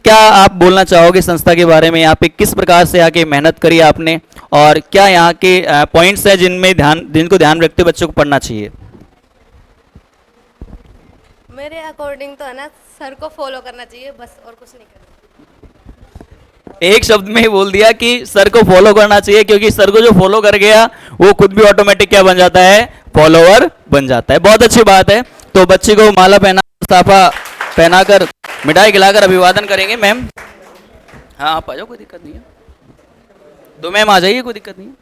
क्या आप बोलना चाहोगे संस्था के बारे में? यहाँ पे किस प्रकार से आके मेहनत करी आपने और क्या यहाँ के पॉइंट्स हैं जिनको ध्यान रखते हुए बच्चों को पढ़ना चाहिए? मेरे अकॉर्डिंग तो है ना, सर को फॉलो करना चाहिए बस, और कुछ नहीं करना। एक शब्द में ही बोल दिया कि सर को फॉलो करना चाहिए, क्योंकि सर को जो फॉलो कर गया वो खुद भी ऑटोमेटिक क्या बन जाता है? फॉलोवर बन जाता है। बहुत अच्छी बात है। तो बच्चे को माला साफा पहनाकर मिठाई खिलाकर अभिवादन करेंगे। मैम, हाँ आप आ जाओ, कोई दिक्कत नहीं है। दो मैम आ जाइए, कोई दिक्कत नहीं है।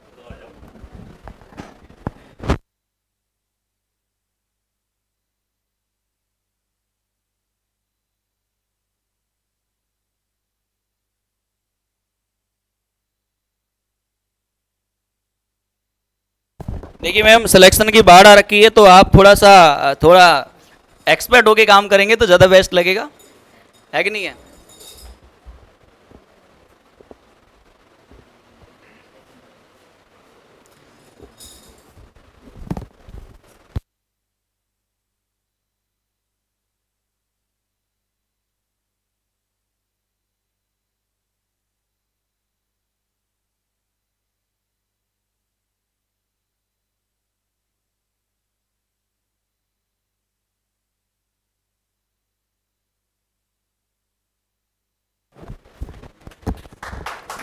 देखिए मैम, सिलेक्शन की बाढ़ आ रखी है, तो आप थोड़ा एक्सपर्ट होके काम करेंगे तो ज़्यादा बेस्ट लगेगा, है कि नहीं है?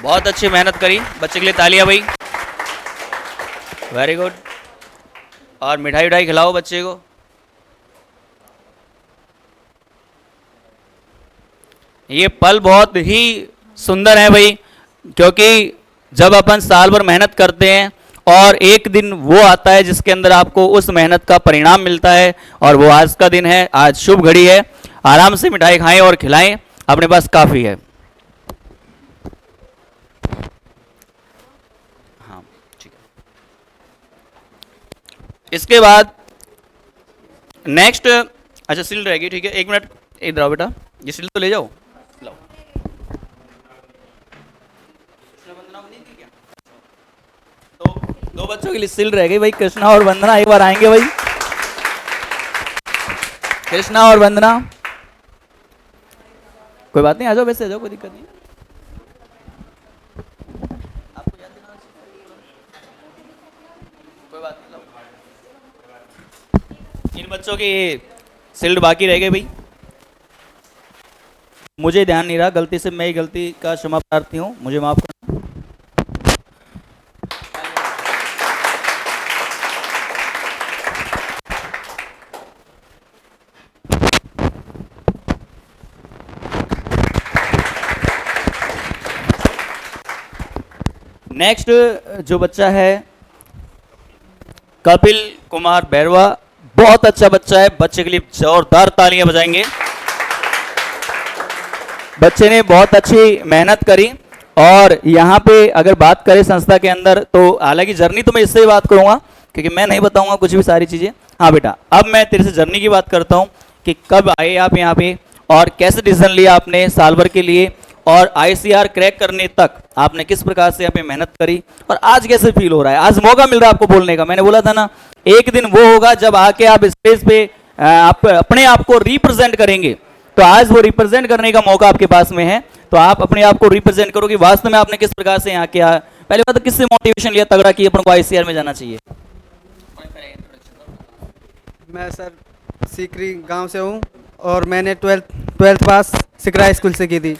बहुत अच्छी मेहनत करी, बच्चे के लिए तालियां भाई, वेरी गुड। और मिठाई उठाई खिलाओ बच्चे को। ये पल बहुत ही सुंदर है भाई, क्योंकि जब अपन साल भर मेहनत करते हैं और एक दिन वो आता है जिसके अंदर आपको उस मेहनत का परिणाम मिलता है, और वो आज का दिन है। आज शुभ घड़ी है, आराम से मिठाई खाएं और खिलाएं, अपने पास काफ़ी है। हाँ ठीक है। इसके बाद नेक्स्ट, अच्छा सील रहेगी, ठीक है, एक मिनट इधर आओ बेटा, ये सील तो ले जाओ। लाओ। तो दो बच्चों के लिए सील रह गई भाई, कृष्णा और वंदना एक बार आएंगे भाई। कृष्णा और वंदना, कोई बात नहीं, आ जाओ, वैसे आ जाओ, कोई दिक्कत नहीं। आपको याद दिलाना चाहिए, कोई बात नहीं। लाओ। इन बच्चों की सील्ड बाकी रह गए भाई, मुझे ध्यान नहीं रहा, गलती से मैं ही गलती का क्षमा प्रार्थी हूँ, मुझे माफ करना। नेक्स्ट जो बच्चा है कपिल कुमार बैरवा, बहुत अच्छा बच्चा है, बच्चे के लिए जोरदार तालियां बजाएंगे। बच्चे ने बहुत अच्छी मेहनत करी, और यहाँ पे अगर बात करें संस्था के अंदर, तो हालांकि जर्नी तो मैं इससे ही बात करूँगा क्योंकि मैं नहीं बताऊँगा कुछ भी सारी चीज़ें। हाँ बेटा, अब मैं तेरे से जर्नी की बात करता हूँ कि कब आए आप यहाँ पे और कैसे डिसीजन लिया आपने साल भर के लिए, और ICR क्रैक करने तक आपने किस प्रकार से यहाँ पे मेहनत करी, और आज कैसे फील हो रहा है? आज मौका मिल रहा है आपको बोलने का। मैंने बोला था ना, एक दिन वो होगा जब आके आप स्टेज पे आप अपने आप को रिप्रेजेंट करेंगे, तो आज वो रिप्रेजेंट करने का मौका आपके पास में है। तो आप अपने आप को रिप्रेजेंट करो कि वास्तव में आपने किस प्रकार से यहाँ किया। पहले बात तो किससे मोटिवेशन लिया तगड़ा कि अपन को ICR में जाना चाहिए? मैं सर सीकरी गांव से हूँ, और मैंने ट्वेल्थ पास सिकरा स्कूल से की थी।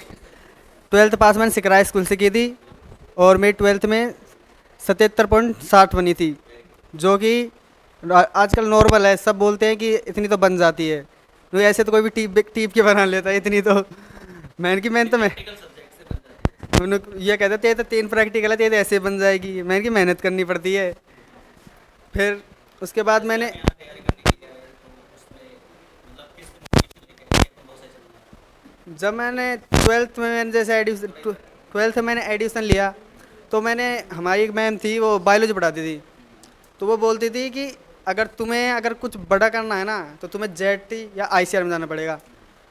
12th पास मैंने सिकरा स्कूल से की थी, और मेरी 12th में 77.60 बनी थी, जो कि आजकल नॉर्मल है। सब बोलते हैं कि इतनी तो बन जाती है, तो ऐसे तो कोई भी टीप के बना लेता है इतनी तो। मैंने की मेहनत तो मैं ये कहते थे तो 3 प्रैक्टिकल है, तो ऐसे बन जाएगी। मैंने की मेहनत करनी पड़ती है। फिर उसके बाद मैंने जब मैंने 12th में मैंने जैसे 12th में मैंने एडिशन लिया, तो मैंने हमारी एक मैम थी, वो बायोलॉजी पढ़ाती थी, तो वो बोलती थी कि अगर कुछ बड़ा करना है ना, तो तुम्हें JET या ICR में जाना पड़ेगा।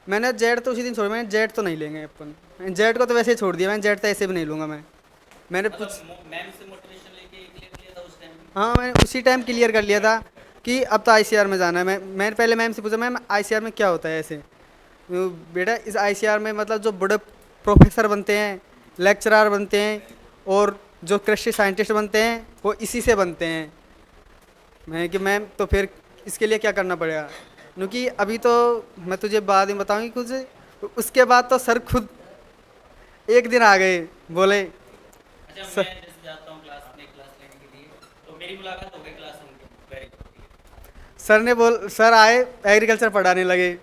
मैंने JET तो उसी दिन छोड़ा, मैंने JET तो नहीं लेंगे अपन, मैंने JET को तो वैसे ही छोड़ दिया, मैंने JET तो ऐसे भी नहीं लूँगा मैं। मैंने कुछ हाँ, मैंने उसी टाइम क्लियर कर लिया था कि अब तो ICR में जाना है। मैंने पहले मैम से पूछा, मैम ICR में क्या होता है ऐसे? बेटा इस ICR में मतलब जो बड़े प्रोफेसर बनते हैं, लेक्चरर बनते हैं और जो कृषि साइंटिस्ट बनते हैं वो इसी से बनते हैं। मैं कि मैम तो फिर इसके लिए क्या करना पड़ेगा, क्योंकि अभी तो मैं तुझे बाद में बताऊंगी कुछ। उसके बाद तो सर खुद एक दिन आ गए, बोले अच्छा, मैं जैसे जाता हूँ क्लास लेने के लिए, तो मेरी मुलाकात हो गई क्लास में। सर आए, एग्रीकल्चर पढ़ाने लगे,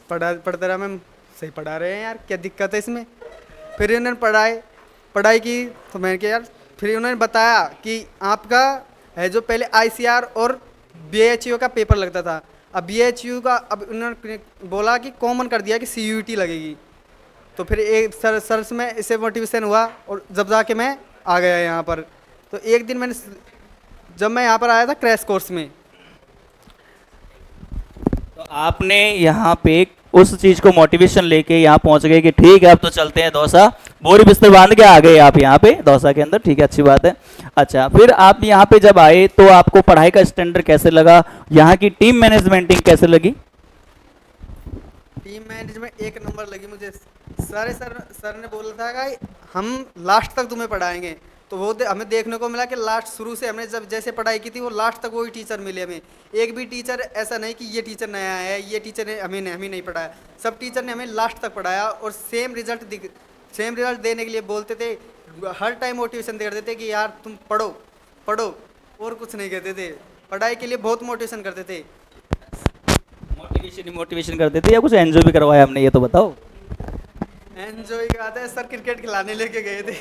पढ़ते रहा मैम, सही पढ़ा रहे हैं यार, क्या दिक्कत है इसमें। फिर उन्होंने पढ़ाई की तो मैंने कहा यार, फिर उन्होंने बताया कि आपका है जो पहले ICR और BHU का पेपर लगता था, अब BHU का अब उन्होंने बोला कि कॉमन कर दिया कि CUET लगेगी। तो फिर एक सर से मैं इससे मोटिवेशन हुआ और जब जाके मैं आ गया यहाँ पर। तो एक दिन जब मैं यहाँ पर आया था क्रैश कोर्स में, तो आपने यहाँ पे उस चीज को मोटिवेशन लेके यहाँ पहुंच गए कि ठीक है अब तो चलते हैं दौसा, बोरी बिस्तर बांध के आ गए आप यहाँ पे दौसा के अंदर, ठीक है, अच्छी बात है। अच्छा, फिर आप यहाँ पे जब आए तो आपको पढ़ाई का स्टैंडर्ड कैसे लगा, यहाँ की टीम मैनेजमेंटिंग कैसे लगी? टीम मैनेजमेंट एक नंबर लगी मुझे। सर ने बोला था कि हम लास्ट तक तुम्हें पढ़ाएंगे, तो वो हमें देखने को मिला कि लास्ट शुरू से हमने जब जैसे पढ़ाई की थी वो लास्ट तक वही टीचर मिले हमें। एक भी टीचर ऐसा नहीं कि ये टीचर नया है, ये टीचर ने हमें नहीं पढ़ाया, सब टीचर ने हमें लास्ट तक पढ़ाया और सेम रिजल्ट देने के लिए बोलते थे, हर टाइम मोटिवेशन देते थे कि यार तुम पढ़ो और कुछ नहीं कहते थे, पढ़ाई के लिए बहुत मोटिवेशन करते थे। मोटिवेशन करते थे या कुछ एंजॉय भी करवाया हमने, ये तो बताओ। एंजॉय कराते हैं सर, क्रिकेट खिलाने लेके गए थे।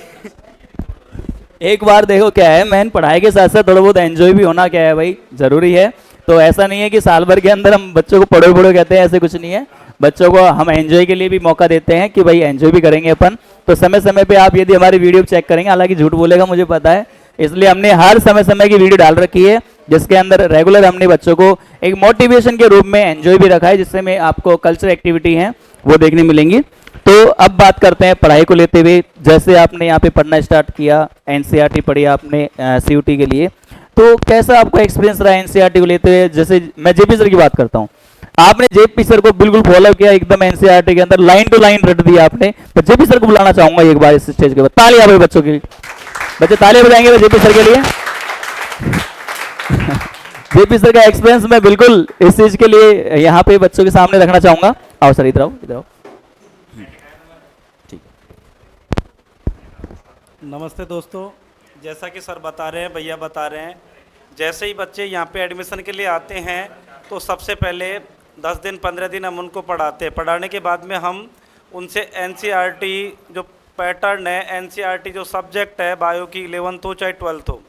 एक बार देखो क्या है मैन, पढ़ाई के साथ साथ थोड़ा बहुत एंजॉय भी होना क्या है भाई, जरूरी है। तो ऐसा नहीं है कि साल भर के अंदर हम बच्चों को पढ़ो कहते हैं, ऐसे कुछ नहीं है। बच्चों को हम एंजॉय के लिए भी मौका देते हैं कि भाई एंजॉय भी करेंगे अपन। तो समय समय पे आप यदि हमारी वीडियो चेक करेंगे, हालांकि झूठ बोलेगा मुझे पता है, इसलिए हमने हर समय की वीडियो डाल रखी है जिसके अंदर रेगुलर हमने बच्चों को एक मोटिवेशन के रूप में एंजॉय भी रखा है, जिससे में आपको कल्चरल एक्टिविटी हैं वो देखने मिलेंगी। तो अब बात करते हैं पढ़ाई को लेते हुए, जैसे आपने यहाँ पे पढ़ना स्टार्ट किया, NCERT पढ़ी आपने CUT के लिए, तो कैसा आपका एक्सपीरियंस रहा NCERT को लेते हुए? जैसे मैं JP सर की बात करता हूँ, आपने JP सर को बिल्कुल फॉलो किया एकदम, NCERT के अंदर लाइन टू लाइन रट दिया आपने। तो JP सर को बुलाना चाहूंगा एक बार इस स्टेज के बाद, तालियां भाई बच्चों की, बच्चे तालियां बजाएंगे JP सर के लिए। JP सर का एक्सपीरियंस मैं बिल्कुल इस चीज के लिए यहाँ पे बच्चों के सामने रखना चाहूंगा। आओ सर, इधर आओ। नमस्ते दोस्तों, जैसा कि सर बता रहे हैं, भैया बता रहे हैं, जैसे ही बच्चे यहाँ पे एडमिशन के लिए आते हैं तो सबसे पहले 10 दिन 15 दिन हम उनको पढ़ाते हैं। पढ़ाने के बाद में हम उनसे NCERT जो पैटर्न है, NCERT जो सब्जेक्ट है बायो की 11th हो चाहे 12th हो,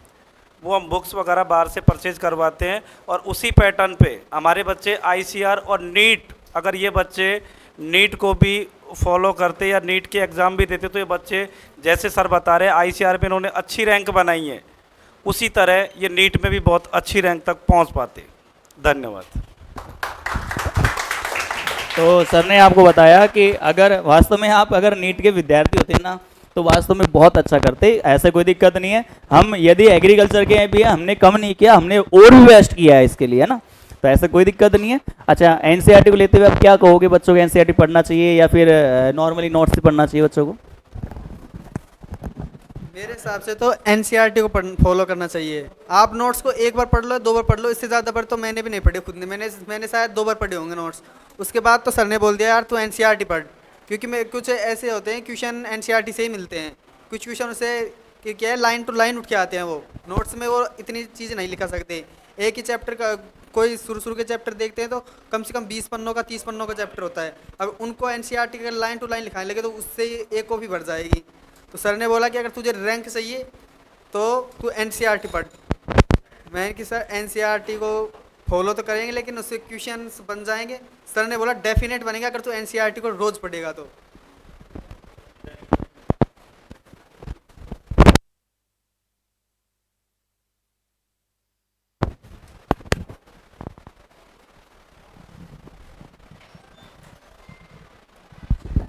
वो हम बुक्स वगैरह बाहर से परचेज करवाते हैं और उसी पैटर्न पे हमारे बच्चे ICR और नीट, अगर ये बच्चे नीट को भी फॉलो करते या नीट के एग्ज़ाम भी देते तो ये बच्चे जैसे सर बता रहे हैं ICR पे इन्होंने अच्छी रैंक बनाई है, उसी तरह ये नीट में भी बहुत अच्छी रैंक तक पहुंच पाते। धन्यवाद। तो सर ने आपको बताया कि अगर वास्तव में आप अगर नीट के विद्यार्थी होते ना तो वास्तव में बहुत अच्छा करते, ऐसे कोई दिक्कत नहीं है। हम यदि एग्रीकल्चर के हैं भी, हमने कम नहीं किया, हमने और भी बेस्ट किया है इसके लिए, है ना, तो ऐसा कोई दिक्कत नहीं है। अच्छा, NCERT को लेते हुए आप क्या कहोगे, बच्चों को NCERT पढ़ना चाहिए या फिर नॉर्मली नोट्स से पढ़ना चाहिए बच्चों को? मेरे हिसाब से तो NCERT को फॉलो करना चाहिए। आप नोट्स को एक बार पढ़ लो, 2 बार पढ़ लो, इससे ज़्यादा बार तो मैंने भी नहीं पढ़े खुद ने, मैंने शायद 2 बार पढ़े होंगे नोट्स। उसके बाद तो सर ने बोल दिया यार तू NCERT पढ़, क्योंकि मैं कुछ ऐसे होते हैं क्वेश्चन NCERT से ही मिलते हैं, कुछ क्वेश्चन उससे कि क्या है लाइन टू लाइन उठ के आते हैं, वो नोट्स में वो इतनी चीज़ नहीं लिखा सकते। एक ही चैप्टर का कोई शुरू के चैप्टर देखते हैं तो कम से कम 20 पन्नों का 30 पन्नों का चैप्टर होता है, अब उनको NCERT का लाइन टू लाइन लिखाने लगे तो उससे एक कॉपी भर जाएगी। तो सर ने बोला कि अगर तुझे रैंक चाहिए तो तू NCERT पढ़। मैंने कि सर NCERT को फॉलो तो करेंगे लेकिन उससे क्वेश्चन बन जाएंगे। सर ने बोला डेफिनेट बनेगा अगर तू NCERT को रोज़ पढ़ेगा तो।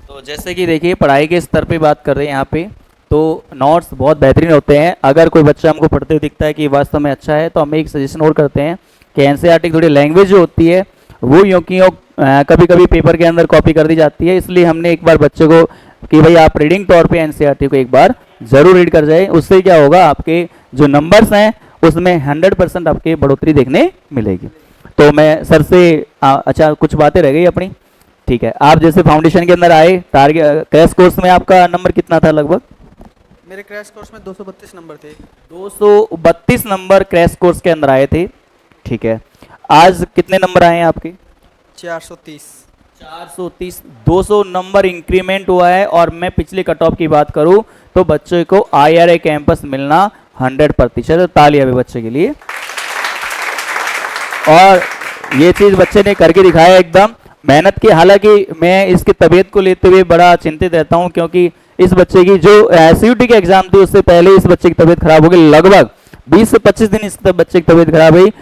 तो जैसे कि देखिए पढ़ाई के स्तर पे बात कर रहे हैं यहाँ पे, तो नोट्स बहुत बेहतरीन होते हैं। अगर कोई बच्चा हमको पढ़ते हुए दिखता है कि वास्तव में अच्छा है तो हम एक सजेशन और करते हैं कि NCERT की थोड़ी लैंग्वेज जो होती है वो यूँ की कभी कभी पेपर के अंदर कॉपी कर दी जाती है, इसलिए हमने एक बार बच्चे को कि भाई आप रीडिंग तौर पे एनसीईआरटी को एक बार जरूर रीड कर जाए। उससे क्या होगा, आपके जो नंबर्स हैं उसमें 100% आपके बढ़ोतरी देखने मिलेगी। तो मैं सर से अच्छा कुछ बातें रह गई अपनी, ठीक है। आप जैसे फाउंडेशन के अंदर आए, टारगेट क्रैश कोर्स में आपका नंबर कितना था लगभग? मेरे क्रैश कोर्स में 232 नंबर थे। 232 नंबर क्रैश कोर्स के अंदर आए थे, ठीक है। आज कितने नंबर आए हैं आपके? 430। 430, 200 नंबर इंक्रीमेंट हुआ है। और मैं पिछले कट ऑफ की बात करूं तो बच्चों को IRA कैंपस मिलना 100%। तालियां भी बच्चे के लिए। और ये चीज बच्चे ने करके दिखाया एकदम मेहनत की। हालांकि मैं इसकी तबीयत को लेते हुए बड़ा चिंतित रहता हूं, क्योंकि इस बच्चे की जो SUT के एग्जाम थी उससे पहले इस बच्चे की तबीयत खराब हो गई। लगभग 20 से 25 दिन इस बच्चे की तबीयत खराब हुई।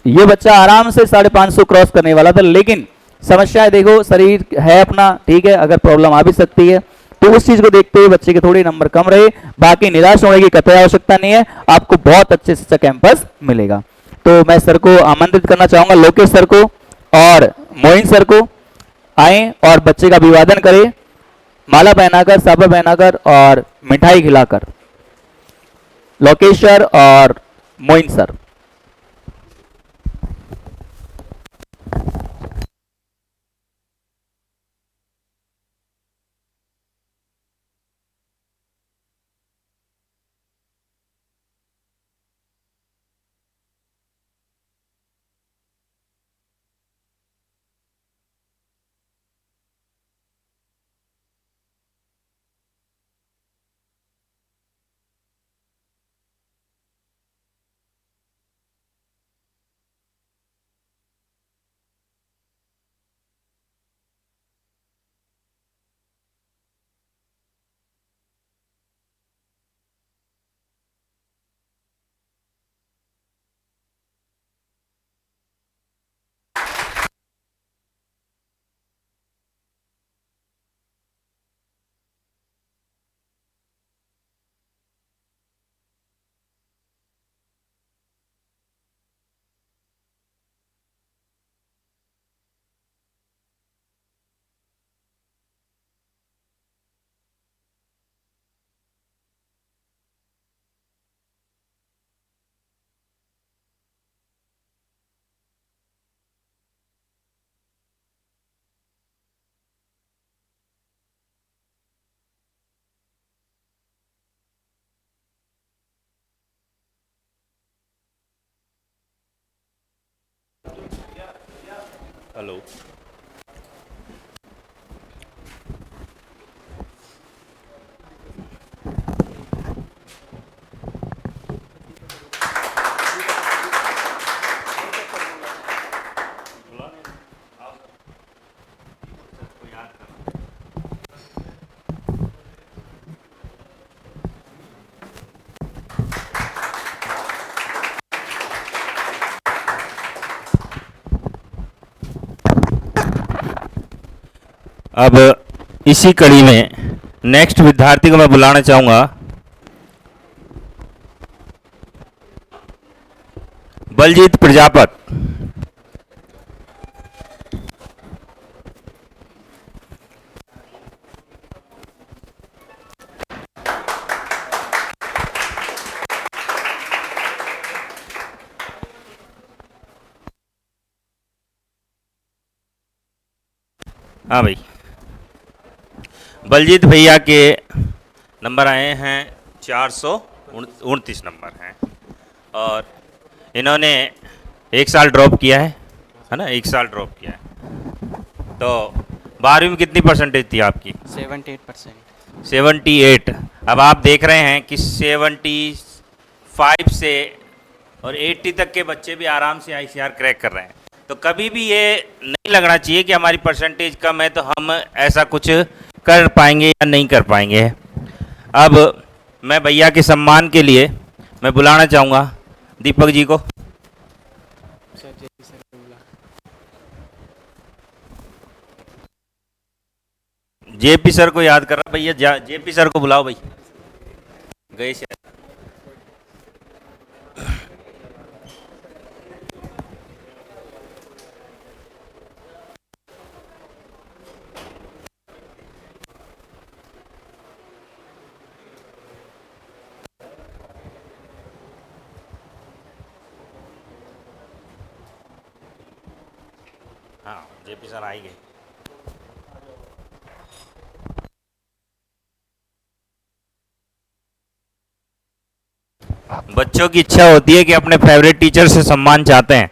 ये बच्चा आराम से 550 क्रॉस करने वाला था, लेकिन समस्या है, देखो शरीर है अपना, ठीक है, अगर प्रॉब्लम आ भी सकती है। तो उस चीज को देखते हुए बच्चे के थोड़े नंबर कम रहे। बाकी निराश होने की कतई आवश्यकता नहीं है, आपको बहुत अच्छे से अच्छा कैंपस मिलेगा। तो मैं सर को आमंत्रित करना चाहूंगा, लोकेश सर को और मोइन सर को, आए और बच्चे का अभिवादन करें, माला पहनाकर, साफा पहनाकर और मिठाई खिलाकर। लोकेश सर और मोइन सर। हेलो। अब इसी कड़ी में नेक्स्ट विद्यार्थी को मैं बुलाना चाहूंगा, बलजीत प्रजापत। हाँ भाई, बलजीत भैया के नंबर आए हैं 429 नंबर हैं, और इन्होंने एक साल ड्रॉप किया है ना, एक साल ड्रॉप किया है। तो 12वीं में कितनी परसेंटेज थी आपकी? 78%। 78। अब आप देख रहे हैं कि 75 से और 80 तक के बच्चे भी आराम से ICR क्रैक कर रहे हैं। तो कभी भी ये नहीं लगना चाहिए कि हमारी परसेंटेज कम है तो हम ऐसा कुछ कर पाएंगे या नहीं कर पाएंगे। अब मैं भैया के सम्मान के लिए मैं बुलाना चाहूँगा दीपक जी को। JP सर को याद कर रहा भैया, JP सर को बुलाओ भाई, गए से। हाँ जेपी सर आएंगे। बच्चों की इच्छा होती है कि अपने फेवरेट टीचर से सम्मान चाहते हैं।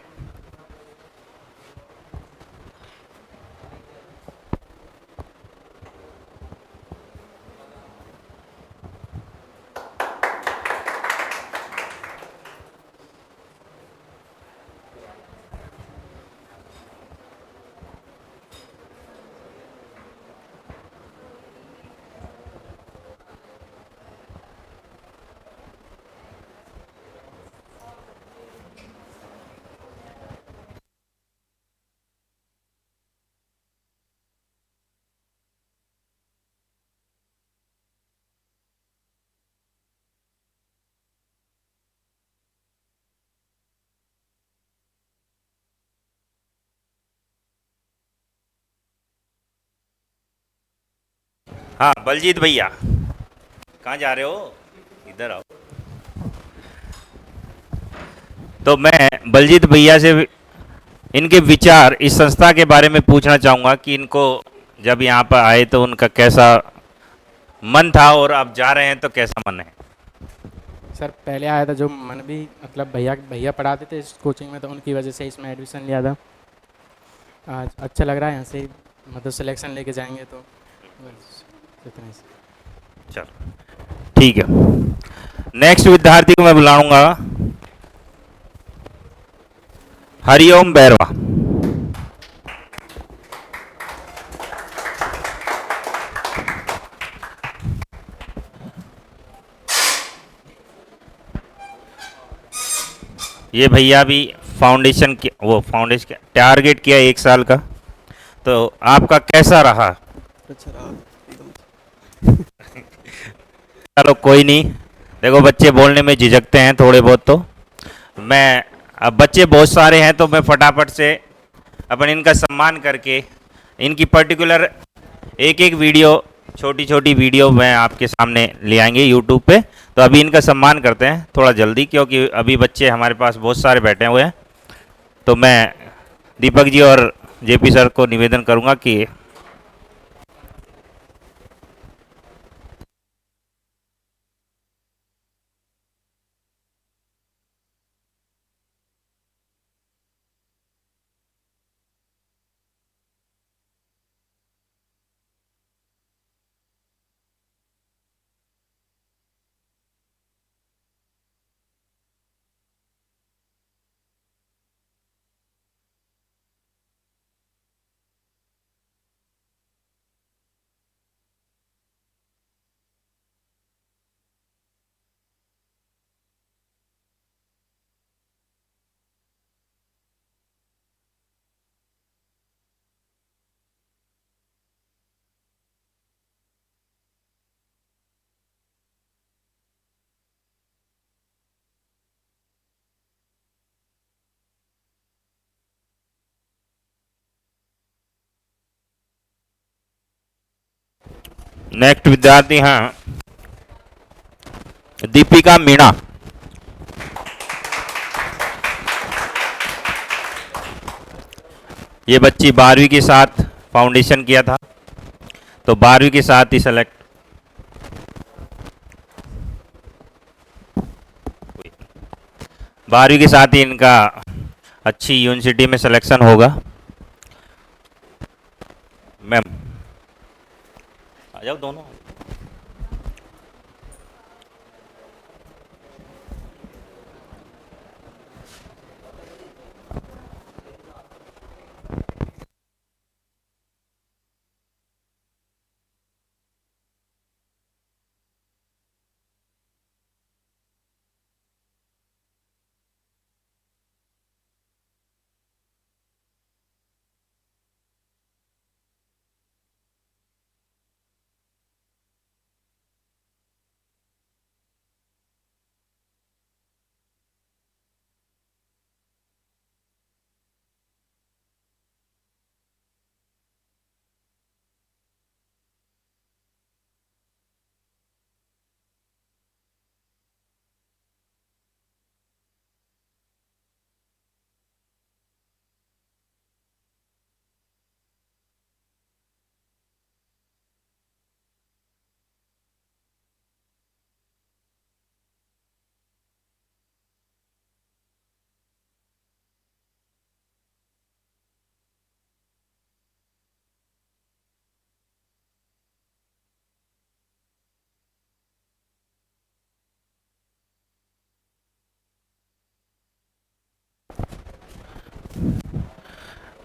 हाँ बलजीत भैया, कहाँ जा रहे हो? इधर आओ। तो मैं बलजीत भैया से इनके विचार इस संस्था के बारे में पूछना चाहूँगा कि इनको जब यहाँ पर आए तो उनका कैसा मन था और अब जा रहे हैं तो कैसा मन है? सर पहले आया था जो मन भी मतलब भैया भैया पढ़ाते थे इस कोचिंग में, तो उनकी वजह से इसमें एडमिशन लिया था। आज अच्छा लग रहा है, यहाँ से मतलब सिलेक्शन लेके जाएंगे तो बस इतना ही। चलो ठीक है। नेक्स्ट विद्यार्थी को मैं बुलाऊंगा हरिओम बैरवा। ये भैया भी फाउंडेशन की वो फाउंडेशन टारगेट किया 1 साल का, तो आपका कैसा रहा? अच्छा रहा चलो कोई नहीं, देखो बच्चे बोलने में झिझकते हैं थोड़े बहुत, तो मैं अब बच्चे बहुत सारे हैं तो मैं फटाफट से अपन इनका सम्मान करके इनकी पर्टिकुलर एक एक वीडियो, छोटी छोटी वीडियो मैं आपके सामने ले आएंगे यूट्यूब पे। तो अभी इनका सम्मान करते हैं थोड़ा जल्दी, क्योंकि अभी बच्चे हमारे पास बहुत सारे बैठे हुए हैं। तो मैं दीपक जी और जेपी सर को निवेदन करूंगा कि नेक्स्ट विद्यार्थी हैं दीपिका मीणा। ये बच्ची 12वीं के साथ फाउंडेशन किया था, तो 12वीं के साथ ही सेलेक्ट, 12वीं के साथ ही इनका अच्छी यूनिवर्सिटी में सिलेक्शन होगा। मैम आ जाओ दोनों।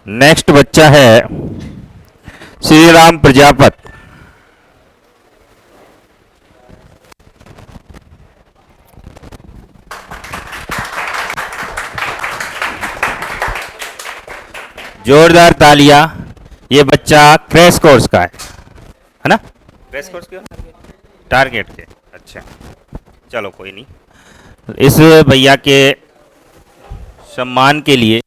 नेक्स्ट बच्चा है श्री राम प्रजापत। जोरदार तालियां। ये बच्चा क्रैश कोर्स का है ना? क्रैश कोर्स क्यों? टारगेट के। अच्छा, चलो कोई नहीं। इस भैया के सम्मान के लिए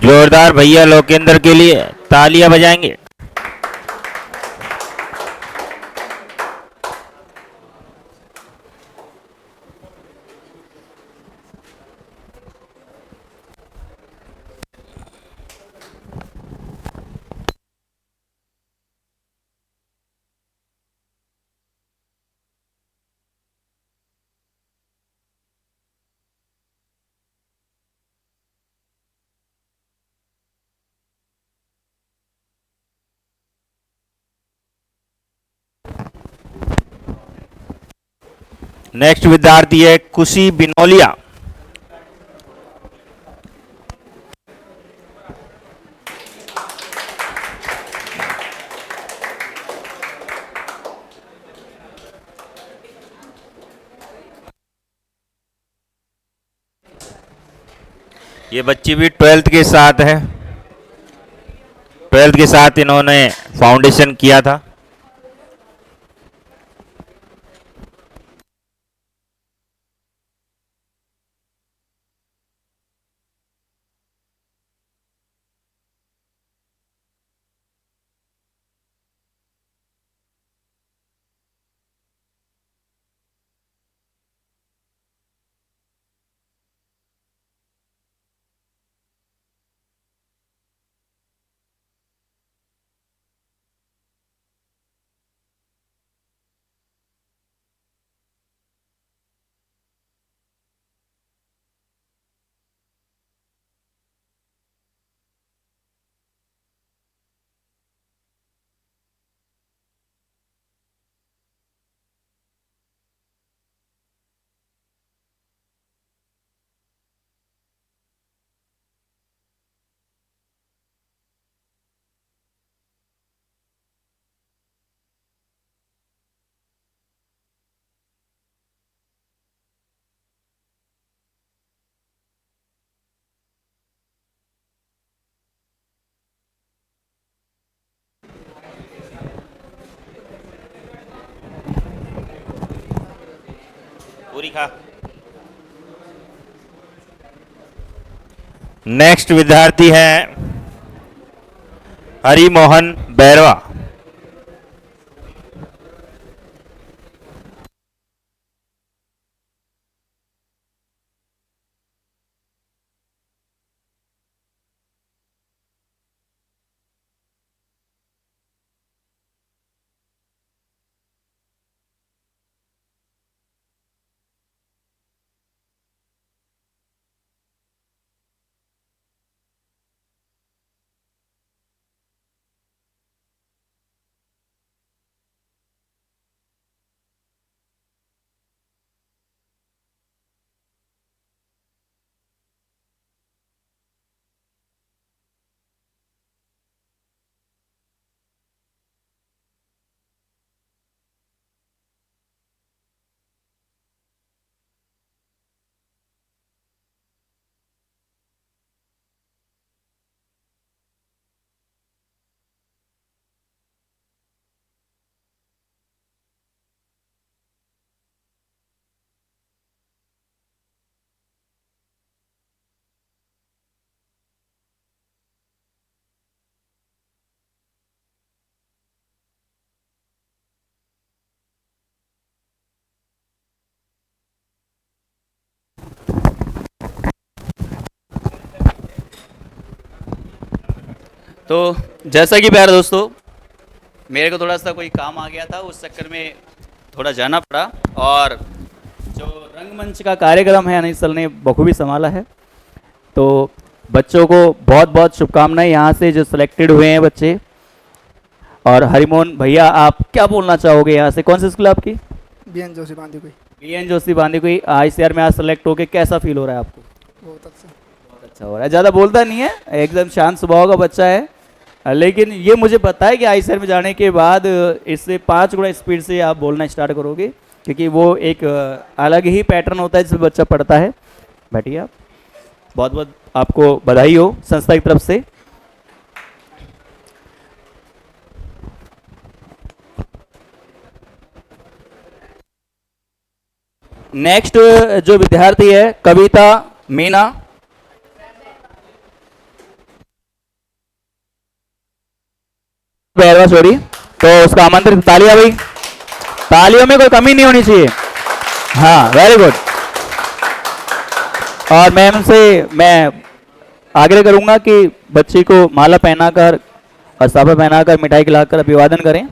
जोरदार भैया लोकेंद्र के लिए तालियां बजाएंगे। नेक्स्ट विद्यार्थी है खुशी बिनोलिया। ये बच्ची भी 12th के साथ है। 12th के साथ इन्होंने फाउंडेशन किया था। पूरी खा। नेक्स्ट विद्यार्थी है हरिमोहन बैरवा। तो जैसा कि प्यारे दोस्तों, मेरे को थोड़ा सा कोई काम आ गया था, उस चक्कर में थोड़ा जाना पड़ा, और जो रंगमंच का कार्यक्रम है अनिल सर ने बखूबी संभाला है। तो बच्चों को बहुत बहुत शुभकामनाएं यहाँ से जो सिलेक्टेड हुए हैं बच्चे। और हरिमोहन भैया, आप क्या बोलना चाहोगे? यहाँ से कौन सी स्कूल आपकी? BN Joshi Bandikui. BN Joshi Bandikui. ICR में आज सेलेक्ट होके कैसा फील हो रहा है आपको? बहुत अच्छा। बहुत अच्छा हो रहा है। ज़्यादा बोलता नहीं है, एकदम शांत स्वभाव का बच्चा है, लेकिन ये मुझे पता है कि ICR में जाने के बाद इससे 5 गुना स्पीड से आप बोलना स्टार्ट करोगे, क्योंकि वो एक अलग ही पैटर्न होता है जिसमें बच्चा पढ़ता है। बैठिए आप। बहुत बहुत आपको बधाई हो संस्था की तरफ से। नेक्स्ट जो विद्यार्थी है कविता मीना, सॉरी, तो उसका आमंत्रित। तालियां भाई, तालियों में कोई कमी नहीं होनी चाहिए। हाँ, वेरी गुड। और मैम से मैं आग्रह करूंगा कि बच्ची को माला पहनाकर और साफा पहनाकर मिठाई खिलाकर अभिवादन करें।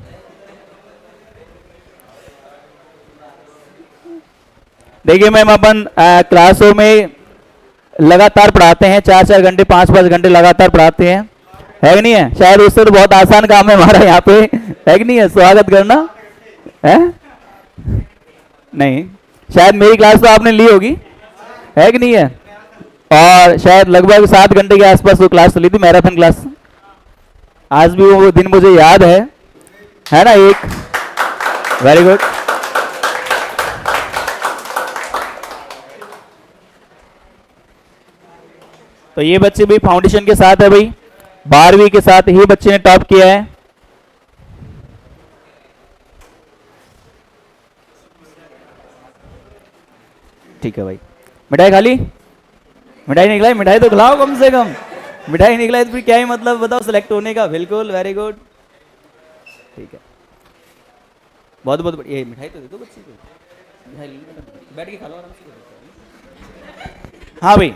देखिए मैम, अपन क्लासों में लगातार पढ़ाते हैं, 4-4 घंटे 5-5 घंटे लगातार पढ़ाते हैं, है कि नहीं है? शायद उससे तो बहुत आसान काम है हमारा यहाँ पे, है कि नहीं है? स्वागत करना है नहीं, शायद मेरी क्लास तो आपने ली होगी, है कि नहीं है? और शायद लगभग 7 घंटे के आसपास वो क्लास चली थी, मैराथन क्लास। आज भी वो दिन मुझे याद है ना? एक वेरी गुड। तो ये बच्चे भी फाउंडेशन के साथ है भाई, 12वीं के साथ ही बच्चे ने टॉप किया है। ठीक है भाई, मिठाई खा ली? मिठाई निकला है, मिठाई तो खिलाओ कम से कम। मिठाई निकला है तो फिर क्या ही मतलब बताओ सिलेक्ट होने का। बिल्कुल, वेरी गुड, ठीक है, बहुत बहुत बढ़िया। मिठाई तो दे दो बच्ची को, बैठ के खा लो आराम से। हाँ भाई,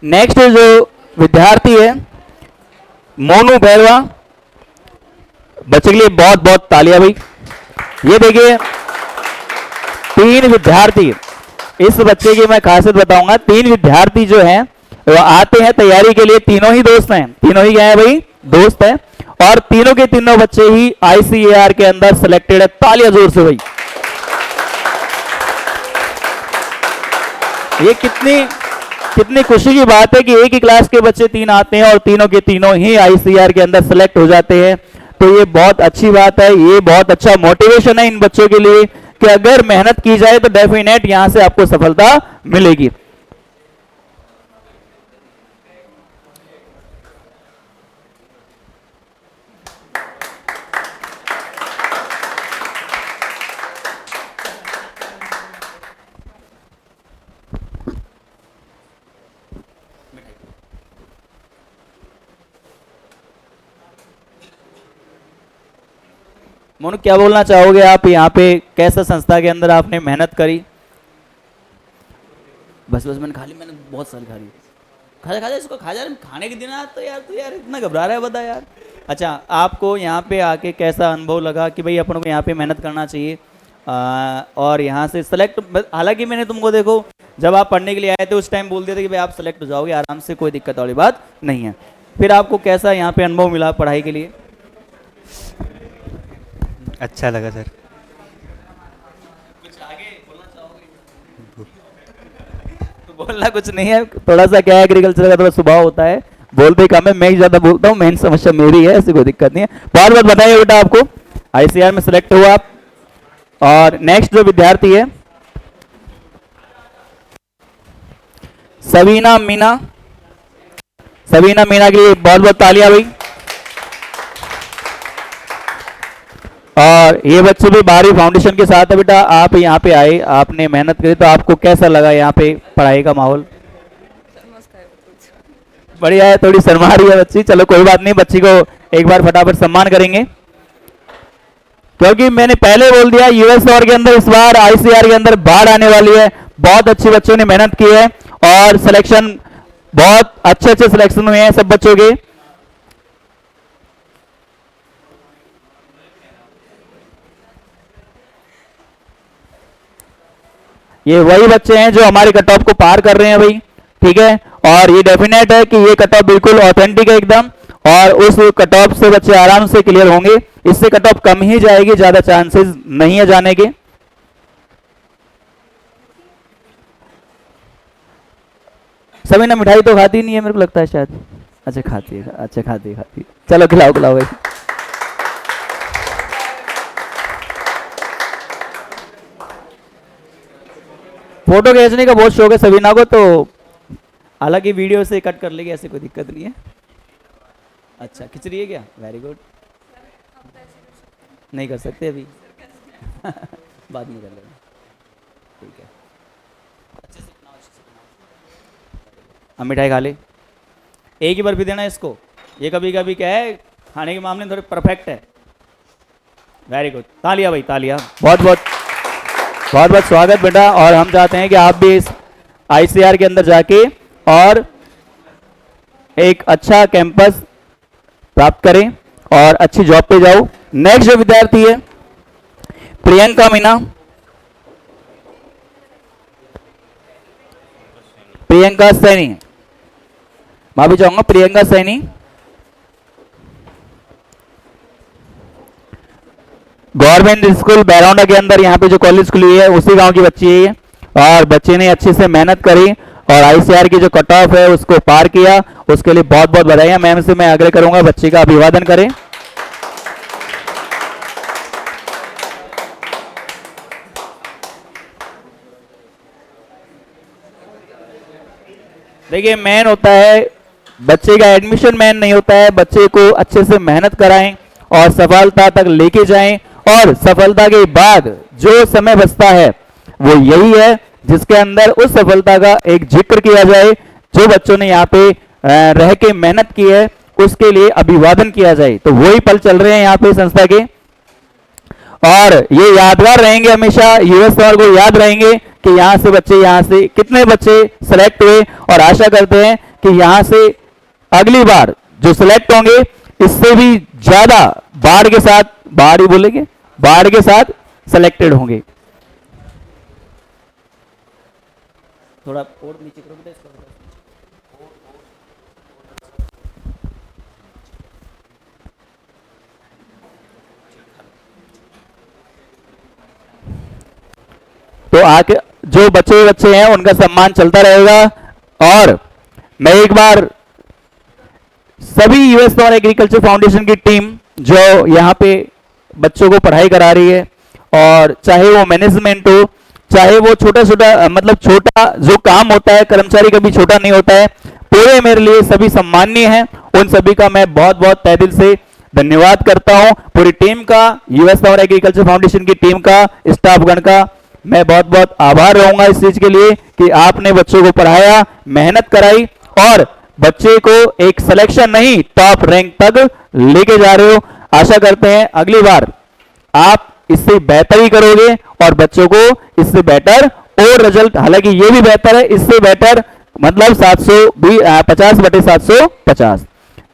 नेक्स्ट जो विद्यार्थी है मोनू बैरवा, बच्चे के लिए बहुत बहुत तालियां भाई। ये देखिए 3 विद्यार्थी, इस बच्चे की मैं खासियत बताऊंगा। 3 विद्यार्थी जो हैं वो आते हैं तैयारी के लिए, तीनों ही दोस्त हैं, तीनों ही क्या है भाई? दोस्त हैं। और तीनों के तीनों बच्चे ही ICAR के अंदर सिलेक्टेड है। तालियां जोर से भाई। ये कितनी खुशी की बात है कि एक ही क्लास के बच्चे 3 आते हैं और तीनों के तीनों ही ICAR के अंदर सेलेक्ट हो जाते हैं। तो ये बहुत अच्छी बात है, ये बहुत अच्छा मोटिवेशन है इन बच्चों के लिए कि अगर मेहनत की जाए तो डेफिनेट यहां से आपको सफलता मिलेगी। मोनू, क्या बोलना चाहोगे आप? यहाँ पे कैसा संस्था के अंदर आपने मेहनत करी? बस मैंने खा ली, मैंने बहुत सारी खा ली। खा जा इसको, खा जा। खाने के दिन तो यार इतना घबरा रहा है, बता यार। अच्छा, आपको यहाँ पे आके कैसा अनुभव लगा कि भाई अपन को यहाँ पे मेहनत करना चाहिए और यहाँ से सेलेक्ट? हालांकि मैंने तुमको देखो जब आप पढ़ने के लिए आए थे उस टाइम बोल दिया था कि भाई आप सेलेक्ट हो जाओगे आराम से, कोई दिक्कत वाली बात नहीं है। फिर आपको कैसा यहाँ पे अनुभव मिला पढ़ाई के लिए? अच्छा लगा सर। कुछ आगे बोलना चाहोगे? तो बोलना कुछ नहीं है, थोड़ा सा क्या है, एग्रीकल्चर का थोड़ा स्वभाव होता है, बोलते कम है, मैं ही ज्यादा बोलता हूँ, मेन समस्या मेरी है, ऐसी कोई दिक्कत नहीं है। बहुत बहुत बताइए बेटा, आपको ICAR में सिलेक्ट हुआ आप। और नेक्स्ट जो विद्यार्थी है सबीना मीना, सबीना मीना के लिए बहुत बहुत तालियां भाई। और ये बच्चे भी 12वीं फाउंडेशन के साथ है। बेटा आप यहाँ पे आए, आपने मेहनत करी, तो आपको कैसा लगा यहाँ पे पढ़ाई का माहौल? बढ़िया है, थोड़ी शर्मा रही है बच्ची, चलो कोई बात नहीं, बच्ची को एक बार फटाफट सम्मान करेंगे। क्योंकि मैंने पहले बोल दिया US और के अंदर इस बार ICAR के अंदर बाढ़ आने वाली है। बहुत अच्छे बच्चों ने मेहनत की है और सिलेक्शन बहुत अच्छे सिलेक्शन हुए हैं सब बच्चों के। ये वही बच्चे हैं जो हमारे कट ऑफ को पार कर रहे हैं भाई, ठीक है। और ये डेफिनेट है कि ये कट ऑफ बिल्कुल ऑथेंटिक है एकदम, और उस कट ऑफ से बच्चे आराम से क्लियर होंगे। इससे कट ऑफ कम ही जाएगी, ज्यादा चांसेस नहीं है जाने के। सभी ने मिठाई तो खाती नहीं है मेरे को लगता है शायद। अच्छा खाती है, अच्छा खाती है। चलो खिलाओ खिलाओ भाई। फोटो खींचने का बहुत शौक है सबीना को, तो हालांकि वीडियो से कट कर लेगी, ऐसे कोई दिक्कत नहीं है। अच्छा खिंच रही है क्या? Very good. नहीं कर सकते अभी बाद में कर लेना, ठीक है। अच्छे से अब मिठाई खा ले, एक ही बार भी देना इसको। ये कभी कभी क्या है, खाने के मामले में थोड़े परफेक्ट है। वेरी गुड, तालियां भाई तालियां। बहुत बहुत स्वागत बेटा। और हम चाहते हैं कि आप भी इस ICR के अंदर जाके और एक अच्छा कैंपस प्राप्त करें और अच्छी जॉब पे जाओ। नेक्स्ट जो विद्यार्थी है प्रियंका मीना। प्रियंका सैनी, मैं भी चाहूंगा प्रियंका सैनी। गवर्नमेंट स्कूल बैरौंडा के अंदर यहाँ पे जो कॉलेज खुली है उसी गांव की बच्ची है ये, और बच्चे ने अच्छे से मेहनत करी और ICR की जो कट ऑफ है उसको पार किया, उसके लिए बहुत बहुत बधाई। मैम से मैं आग्रह करूंगा बच्चे का अभिवादन करें। देखिए मेन होता है बच्चे का एडमिशन, मेन नहीं होता है। बच्चे को अच्छे से मेहनत कराएं और सफलता तक लेके जाएं, और सफलता के बाद जो समय बचता है वो यही है जिसके अंदर उस सफलता का एक जिक्र किया जाए। जो बच्चों ने यहाँ पे रह के मेहनत की है उसके लिए अभिवादन किया जाए। तो वही पल चल रहे हैं यहाँ पे संस्था के, और ये यादगार रहेंगे हमेशा। US समर को याद रहेंगे कि यहाँ से बच्चे, यहाँ से कितने बच्चे सेलेक्ट हुए, और आशा करते हैं कि यहाँ से अगली बार जो सिलेक्ट होंगे इससे भी ज्यादा बाढ़ के साथ, बाढ़ ही बोलेंगे, बाढ़ के साथ सिलेक्टेड होंगे। थोड़ा और नीचे करो बेटा इसको। तो आके जो बच्चे हैं उनका सम्मान चलता रहेगा। और मैं एक बार सभी US समर एग्रीकल्चर फाउंडेशन की टीम जो यहाँ पे बच्चों को पढ़ाई करा रही है, और चाहे वो मैनेजमेंट हो, चाहे वो छोटा छोटा जो काम होता है, कर्मचारी कभी छोटा नहीं होता है, पूरे मेरे लिए सभी सम्माननीय हैं। उन सभी का मैं बहुत बहुत तहे दिल से धन्यवाद करता हूं। पूरी टीम का, US समर एग्रीकल्चर फाउंडेशन की टीम का, स्टाफगण का मैं बहुत बहुत आभार रहूंगा इस चीज के लिए कि आपने बच्चों को पढ़ाया, मेहनत कराई और बच्चे को एक सिलेक्शन नहीं टॉप रैंक तक लेके जा रहे हो। आशा करते हैं अगली बार आप इससे बेहतर ही करोगे और बच्चों को इससे बेटर और रिजल्ट, हालांकि ये भी बेहतर है, इससे बेटर मतलब 50/750।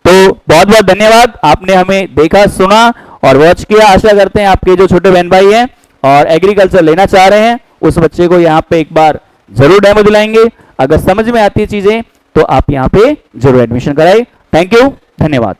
तो बहुत बहुत धन्यवाद, आपने हमें देखा, सुना और वॉच किया। आशा करते हैं आपके जो छोटे बहन भाई हैं और एग्रीकल्चर लेना चाह रहे हैं उस बच्चे को यहाँ पे एक बार जरूर डेमो दिलाएंगे। अगर समझ में आती है चीजें तो आप यहाँ पे जरूर एडमिशन कराएं। थैंक यू, धन्यवाद।